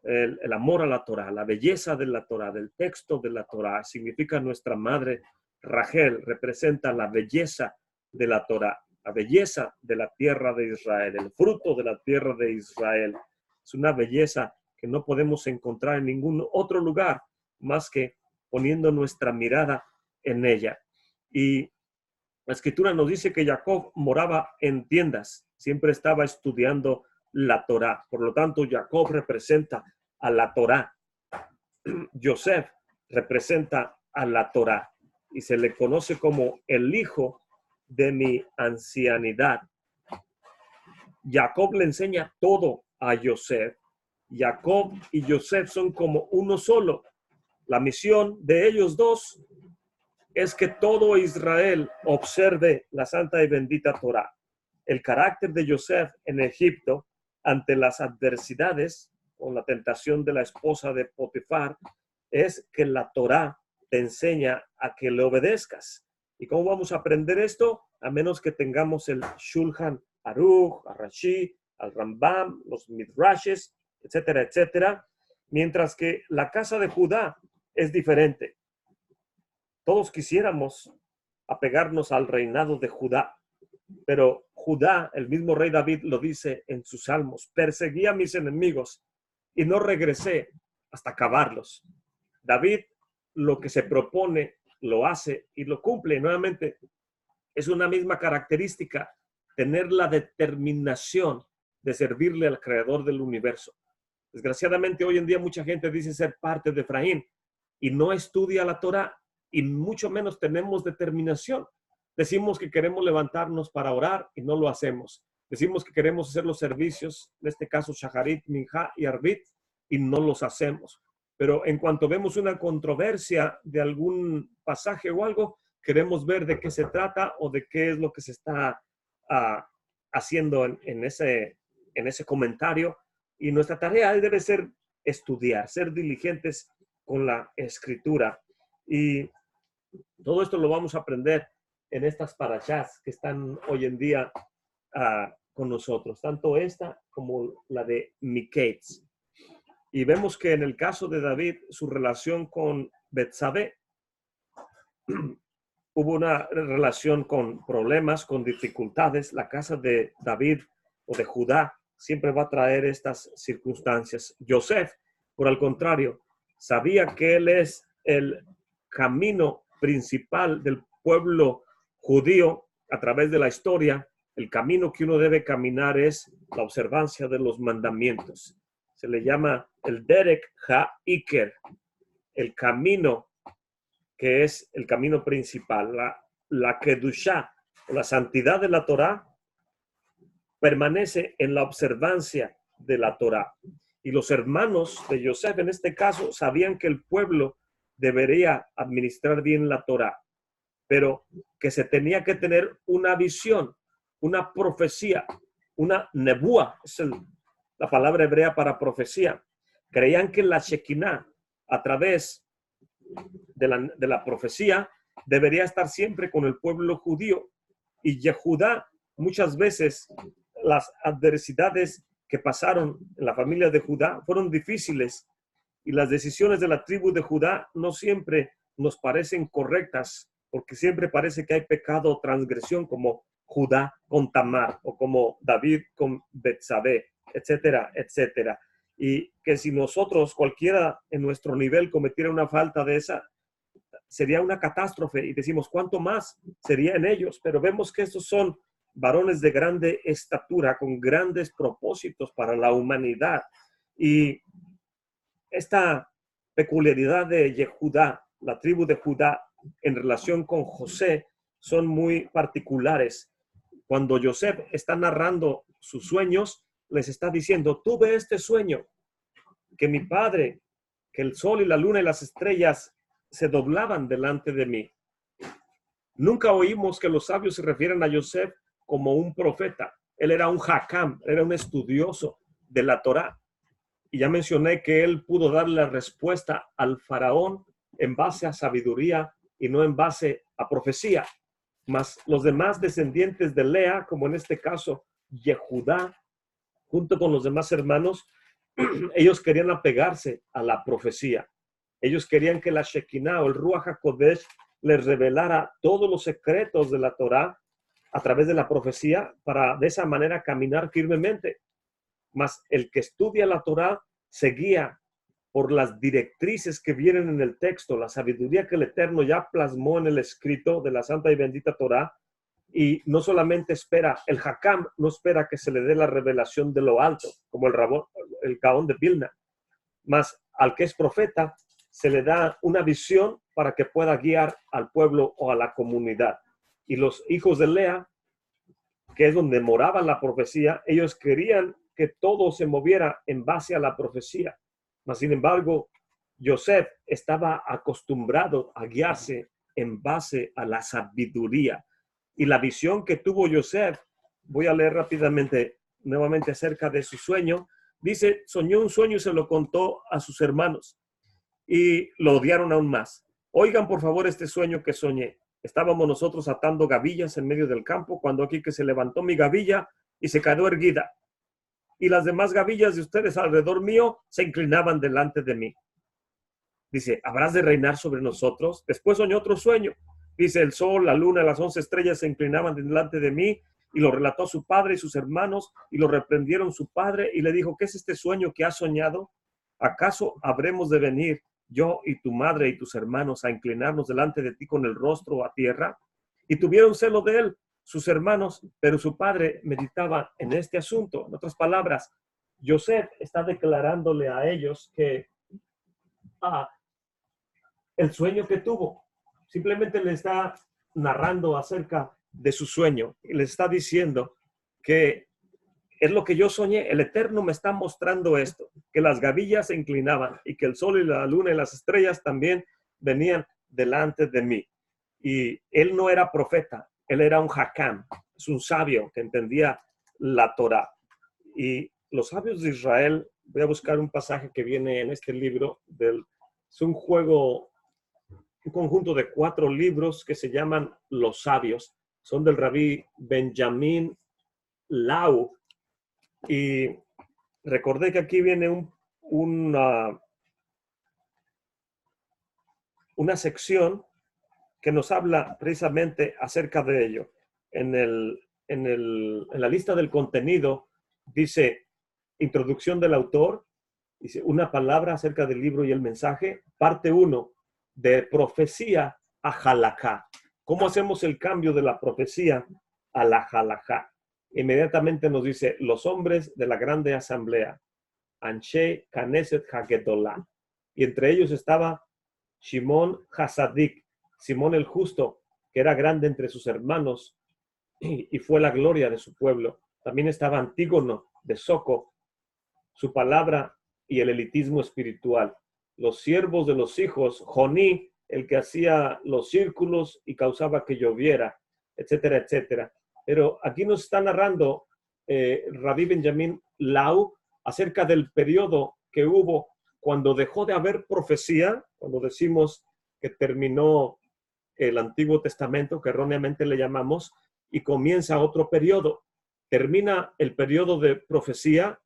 [SPEAKER 1] el amor a la Torah, la belleza de la Torah, del texto de la Torah, significa nuestra madre Rachel, representa la belleza de la Torah, la belleza de la tierra de Israel, el fruto de la tierra de Israel. Es una belleza que no podemos encontrar en ningún otro lugar más que poniendo nuestra mirada en ella. Y la escritura nos dice que Jacob moraba en tiendas, siempre estaba estudiando la Torá. Por lo tanto, Jacob representa a la Torá. Yosef representa a la Torá y se le conoce como el hijo de mi ancianidad. Jacob le enseña todo a Yosef. Jacob y Yosef son como uno solo. La misión de ellos dos es que todo Israel observe la santa y bendita Torá. El carácter de Yosef en Egipto ante las adversidades con la tentación de la esposa de Potifar es que la Torá te enseña a que le obedezcas. ¿Y cómo vamos a aprender esto? A menos que tengamos el Shulchan Aruch, al Rashi, al Rambam, los Midrashes, etcétera, etcétera. Mientras que la casa de Judá es diferente. Todos quisiéramos apegarnos al reinado de Judá, pero Judá, el mismo rey David lo dice en sus salmos, perseguí a mis enemigos y no regresé hasta acabarlos. David lo que se propone lo hace y lo cumple. Nuevamente, es una misma característica, tener la determinación de servirle al creador del universo. Desgraciadamente, hoy en día mucha gente dice ser parte de Efraín y no estudia la Torá y mucho menos tenemos determinación. Decimos que queremos levantarnos para orar y no lo hacemos. Decimos que queremos hacer los servicios, en este caso Shacharit, Minjá y Arbit, y no los hacemos. Pero en cuanto vemos una controversia de algún pasaje o algo, queremos ver de qué se trata o de qué es lo que se está haciendo en ese comentario. Y nuestra tarea debe ser estudiar, ser diligentes con la escritura. Y todo esto lo vamos a aprender en estas parashás que están hoy en día con nosotros, tanto esta como la de Miketz. Y vemos que en el caso de David, su relación con Betsabé, hubo una relación con problemas, con dificultades. La casa de David o de Judá siempre va a traer estas circunstancias. Yosef, por el contrario, sabía que él es el camino principal del pueblo judío a través de la historia. El camino que uno debe caminar es la observancia de los mandamientos. Se le llama el Derek Ha-Iker, el camino que es el camino principal. La Kedushá, la santidad de la Torá, permanece en la observancia de la Torá. Y los hermanos de Yosef, en este caso, sabían que el pueblo debería administrar bien la Torá, pero que se tenía que tener una visión, una profecía, una nebúa, es la palabra hebrea para profecía. Creían que la Shekinah, a través de la profecía, debería estar siempre con el pueblo judío. Y Yehudá, muchas veces, las adversidades que pasaron en la familia de Judá fueron difíciles y las decisiones de la tribu de Judá no siempre nos parecen correctas, porque siempre parece que hay pecado o transgresión, como Judá con Tamar o como David con Betsabé, etcétera, etcétera. Y que si nosotros, cualquiera en nuestro nivel, cometiera una falta de esa, sería una catástrofe, y decimos, ¿cuánto más sería en ellos? Pero vemos que estos son varones de grande estatura, con grandes propósitos para la humanidad. Y esta peculiaridad de Yehudá, la tribu de Judá, en relación con José, son muy particulares. Cuando Yosef está narrando sus sueños, les está diciendo, tuve este sueño, que mi padre, que el sol y la luna y las estrellas se doblaban delante de mí. Nunca oímos que los sabios se refieran a Yosef como un profeta. Él era un hakam, era un estudioso de la Torá. Y ya mencioné que él pudo dar la respuesta al faraón en base a sabiduría y no en base a profecía. Mas los demás descendientes de Lea, como en este caso Yehudá, junto con los demás hermanos, ellos querían apegarse a la profecía. Ellos querían que la Shekinah o el Ruach HaKodesh les revelara todos los secretos de la Torá a través de la profecía para de esa manera caminar firmemente. Mas el que estudia la Torá se guía por las directrices que vienen en el texto, la sabiduría que el Eterno ya plasmó en el escrito de la santa y bendita Torá, y no solamente espera, el Hakam no espera que se le dé la revelación de lo alto, como el Gaón de Vilna, mas al que es profeta se le da una visión para que pueda guiar al pueblo o a la comunidad. Y los hijos de Lea, que es donde moraba la profecía, ellos querían que todo se moviera en base a la profecía. Mas, sin embargo, Yosef estaba acostumbrado a guiarse en base a la sabiduría. Y la visión que tuvo Yosef, voy a leer rápidamente nuevamente acerca de su sueño. Dice, soñó un sueño y se lo contó a sus hermanos y lo odiaron aún más. Oigan, por favor, este sueño que soñé. Estábamos nosotros atando gavillas en medio del campo cuando aquí que se levantó mi gavilla y se quedó erguida. Y las demás gavillas de ustedes alrededor mío se inclinaban delante de mí. Dice, ¿habrás de reinar sobre nosotros? Después soñó otro sueño. Dice, el sol, la luna, las 11 estrellas se inclinaban delante de mí, y lo relató a su padre y sus hermanos, y lo reprendieron su padre, y le dijo, ¿qué es este sueño que has soñado? ¿Acaso habremos de venir yo y tu madre y tus hermanos a inclinarnos delante de ti con el rostro a tierra? Y tuvieron celo de él, sus hermanos, pero su padre meditaba en este asunto. En otras palabras, Yosef está declarándole a ellos que el sueño que tuvo, simplemente le está narrando acerca de su sueño y le está diciendo que es lo que yo soñé, el Eterno me está mostrando esto, que las gavillas se inclinaban y que el sol y la luna y las estrellas también venían delante de mí. Y él no era profeta, él era un hakam, es un sabio que entendía la Torá. Y los sabios de Israel, voy a buscar un pasaje que viene en este libro, es un conjunto de 4 libros que se llaman Los Sabios, son del rabí Benjamín Lau. Y recordé que aquí viene una sección que nos habla precisamente acerca de ello. En la lista del contenido dice introducción del autor, dice una palabra acerca del libro y el mensaje, parte 1, de profecía a halajá. ¿Cómo hacemos el cambio de la profecía a la halajá? Inmediatamente nos dice los hombres de la grande asamblea, Anshe Knesset Hagedolá, y entre ellos estaba Shimón Hasadik, Simón el justo, que era grande entre sus hermanos y fue la gloria de su pueblo. También estaba Antígono de Soco, su palabra y el elitismo espiritual. Los siervos de los hijos, Joní, el que hacía los círculos y causaba que lloviera, etcétera, etcétera. Pero aquí nos está narrando Rabí Benjamín Lau acerca del periodo que hubo cuando dejó de haber profecía, cuando decimos que terminó el Antiguo Testamento, que erróneamente le llamamos, y comienza otro periodo. Termina el periodo de profecía,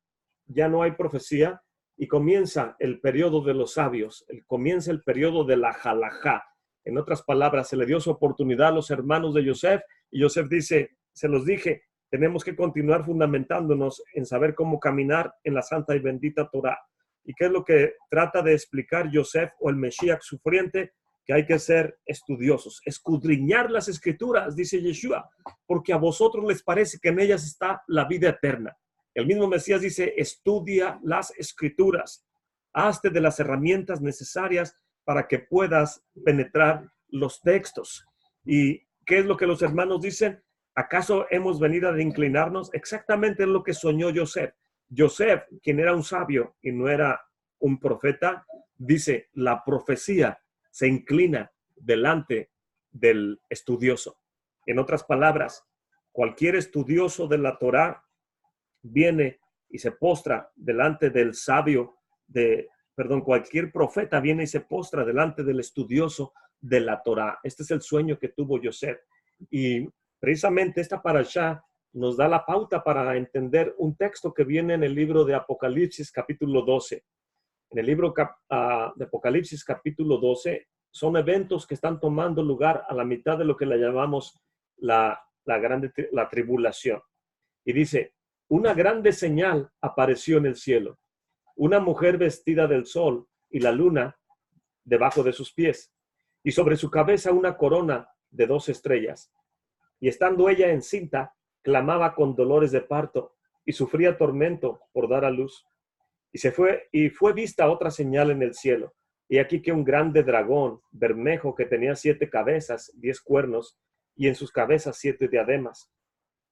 [SPEAKER 1] ya no hay profecía, y comienza el periodo de los sabios, comienza el periodo de la halajá. En otras palabras, se le dio su oportunidad a los hermanos de Yosef, y Yosef dice, se los dije, tenemos que continuar fundamentándonos en saber cómo caminar en la santa y bendita Torá. ¿Y qué es lo que trata de explicar Yosef o el Mesías sufriente? Que hay que ser estudiosos, escudriñar las escrituras, dice Yeshua, porque a vosotros les parece que en ellas está la vida eterna. El mismo Mesías dice, estudia las escrituras, hazte de las herramientas necesarias para que puedas penetrar los textos. ¿Y qué es lo que los hermanos dicen? ¿Acaso hemos venido a inclinarnos? Exactamente es lo que soñó Yosef. Yosef, quien era un sabio y no era un profeta, dice, la profecía se inclina delante del estudioso. En otras palabras, cualquier estudioso de la Torá viene y se postra delante del sabio cualquier profeta viene y se postra delante del estudioso de la Torá. Este es el sueño que tuvo Yosef. Y precisamente esta parashá nos da la pauta para entender un texto que viene en el libro de Apocalipsis capítulo 12. En el libro de Apocalipsis capítulo 12 son eventos que están tomando lugar a la mitad de lo que le llamamos la tribulación. Y dice, una grande señal apareció en el cielo, una mujer vestida del sol y la luna debajo de sus pies, y sobre su cabeza una corona de 2 estrellas. Y estando ella encinta, clamaba con dolores de parto y sufría tormento por dar a luz. Y fue vista otra señal en el cielo. Y aquí que un grande dragón bermejo que tenía 7 cabezas, 10 cuernos, y en sus cabezas 7 diademas.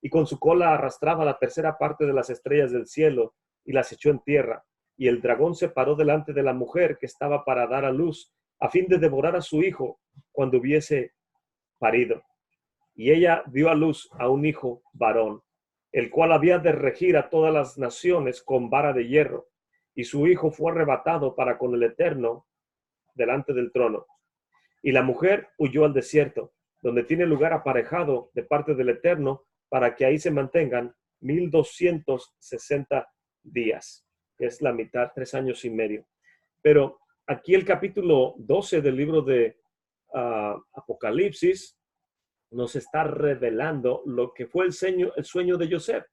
[SPEAKER 1] Y con su cola arrastraba la tercera parte de las estrellas del cielo y las echó en tierra. Y el dragón se paró delante de la mujer que estaba para dar a luz, a fin de devorar a su hijo cuando hubiese parido. Y ella dio a luz a un hijo varón, el cual había de regir a todas las naciones con vara de hierro. Y su hijo fue arrebatado para con el Eterno delante del trono. Y la mujer huyó al desierto, donde tiene lugar aparejado de parte del Eterno, para que ahí se mantengan 1260 días, que es la mitad, 3 años y medio. Pero aquí el capítulo 12 del libro de Apocalipsis nos está revelando lo que fue el sueño de Yosef.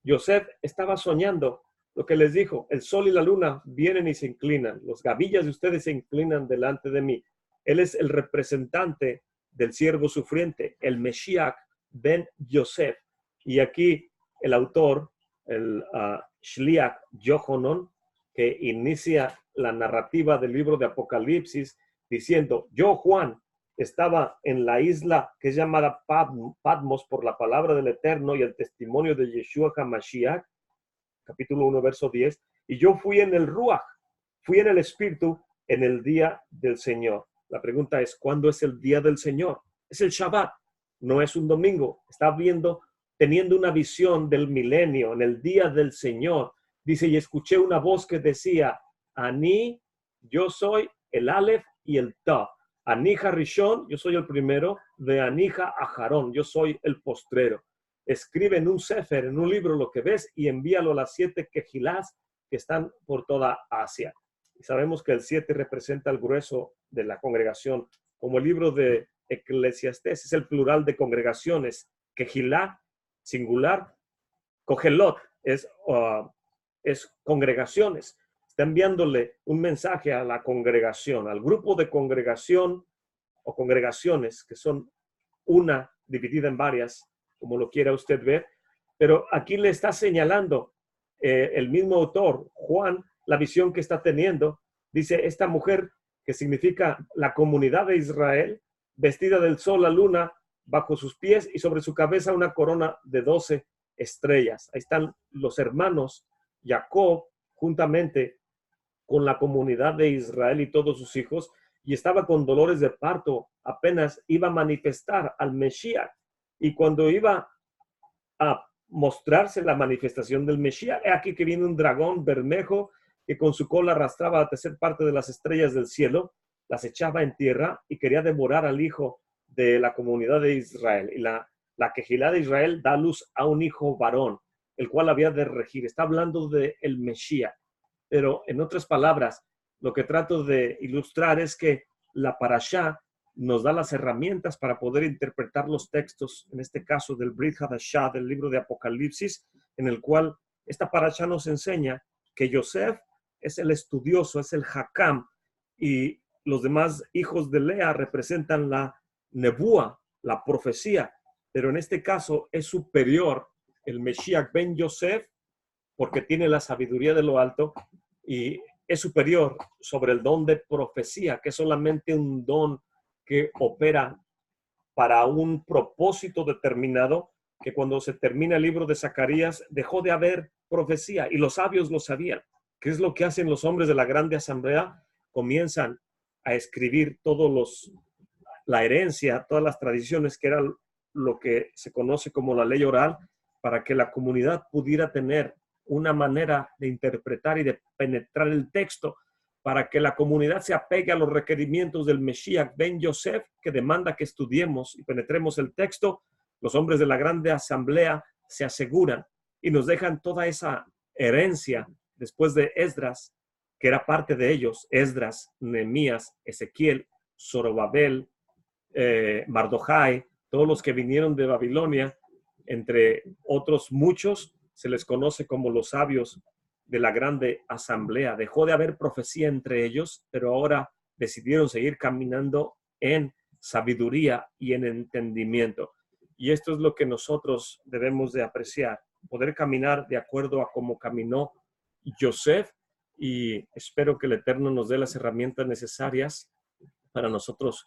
[SPEAKER 1] Yosef estaba soñando lo que les dijo, el sol y la luna vienen y se inclinan, los gavillas de ustedes se inclinan delante de mí. Él es el representante del siervo sufriente, el Meshiach ben Yosef. Y aquí el autor, el Shliach Yohanan, que inicia la narrativa del libro de Apocalipsis diciendo, yo, Juan, estaba en la isla que es llamada Patmos por la palabra del Eterno y el testimonio de Yeshua HaMashiach, capítulo 1, verso 10, y yo fui en el Ruach, fui en el Espíritu en el día del Señor. La pregunta es, ¿cuándo es el día del Señor? Es el Shabbat, no es un domingo. Está teniendo una visión del milenio, en el día del Señor. Dice, y escuché una voz que decía, Ani, yo soy el Aleph y el Ta. Anija Rishon, yo soy el primero, de Anija Ajarón, yo soy el postrero. Escribe en un sefer, en un libro, lo que ves y envíalo a las 7 quejilás que están por toda Asia. Y sabemos que el 7 representa el grueso de la congregación, como el libro de Eclesiastés es el plural de congregaciones. Quejilá, singular, Cogelot es congregaciones. Está enviándole un mensaje a la congregación, al grupo de congregación o congregaciones, que son una dividida en varias, como lo quiera usted ver. Pero aquí le está señalando el mismo autor, Juan, la visión que está teniendo. Dice, esta mujer, que significa la comunidad de Israel, vestida del sol, la luna, bajo sus pies y sobre su cabeza una corona de 12 estrellas. Ahí están los hermanos Jacob juntamente con la comunidad de Israel y todos sus hijos, y estaba con dolores de parto, apenas iba a manifestar al Mesías. Y cuando iba a mostrarse la manifestación del Mesías, aquí que viene un dragón bermejo que con su cola arrastraba la tercera parte de las estrellas del cielo, las echaba en tierra y quería devorar al hijo de la comunidad de Israel. Y la quejilá de Israel da luz a un hijo varón, el cual había de regir. Está hablando de el Mesías. Pero en otras palabras, lo que trato de ilustrar es que la parashá nos da las herramientas para poder interpretar los textos, en este caso del Brit Hadashah, del libro de Apocalipsis, en el cual esta parashá nos enseña que Yosef es el estudioso, es el Hakam, y los demás hijos de Lea representan la nebúa, la profecía, pero en este caso es superior el Meshiach ben Yosef, porque tiene la sabiduría de lo alto y es superior sobre el don de profecía, que es solamente un don que opera para un propósito determinado que cuando se termina el libro de Zacarías dejó de haber profecía y los sabios lo sabían. ¿Qué es lo que hacen los hombres de la grande asamblea? Comienzan a escribir la herencia, todas las tradiciones, que era lo que se conoce como la ley oral, para que la comunidad pudiera tener una manera de interpretar y de penetrar el texto, para que la comunidad se apegue a los requerimientos del Mesías Ben Yosef, que demanda que estudiemos y penetremos el texto. Los hombres de la grande asamblea se aseguran y nos dejan toda esa herencia después de Esdras, que era parte de ellos: Esdras, Nehemías, Ezequiel, Zorobabel, Mardojai, todos los que vinieron de Babilonia, entre otros muchos. Se les conoce como los sabios de la grande asamblea. Dejó de haber profecía entre ellos, pero ahora decidieron seguir caminando en sabiduría y en entendimiento. Y esto es lo que nosotros debemos de apreciar, poder caminar de acuerdo a cómo caminó Yosef, y espero que el Eterno nos dé las herramientas necesarias para nosotros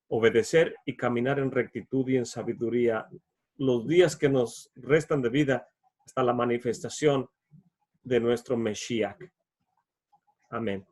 [SPEAKER 1] obedecer y caminar en rectitud y en sabiduría los días que nos restan de vida hasta la manifestación de nuestro Mesías. Amén.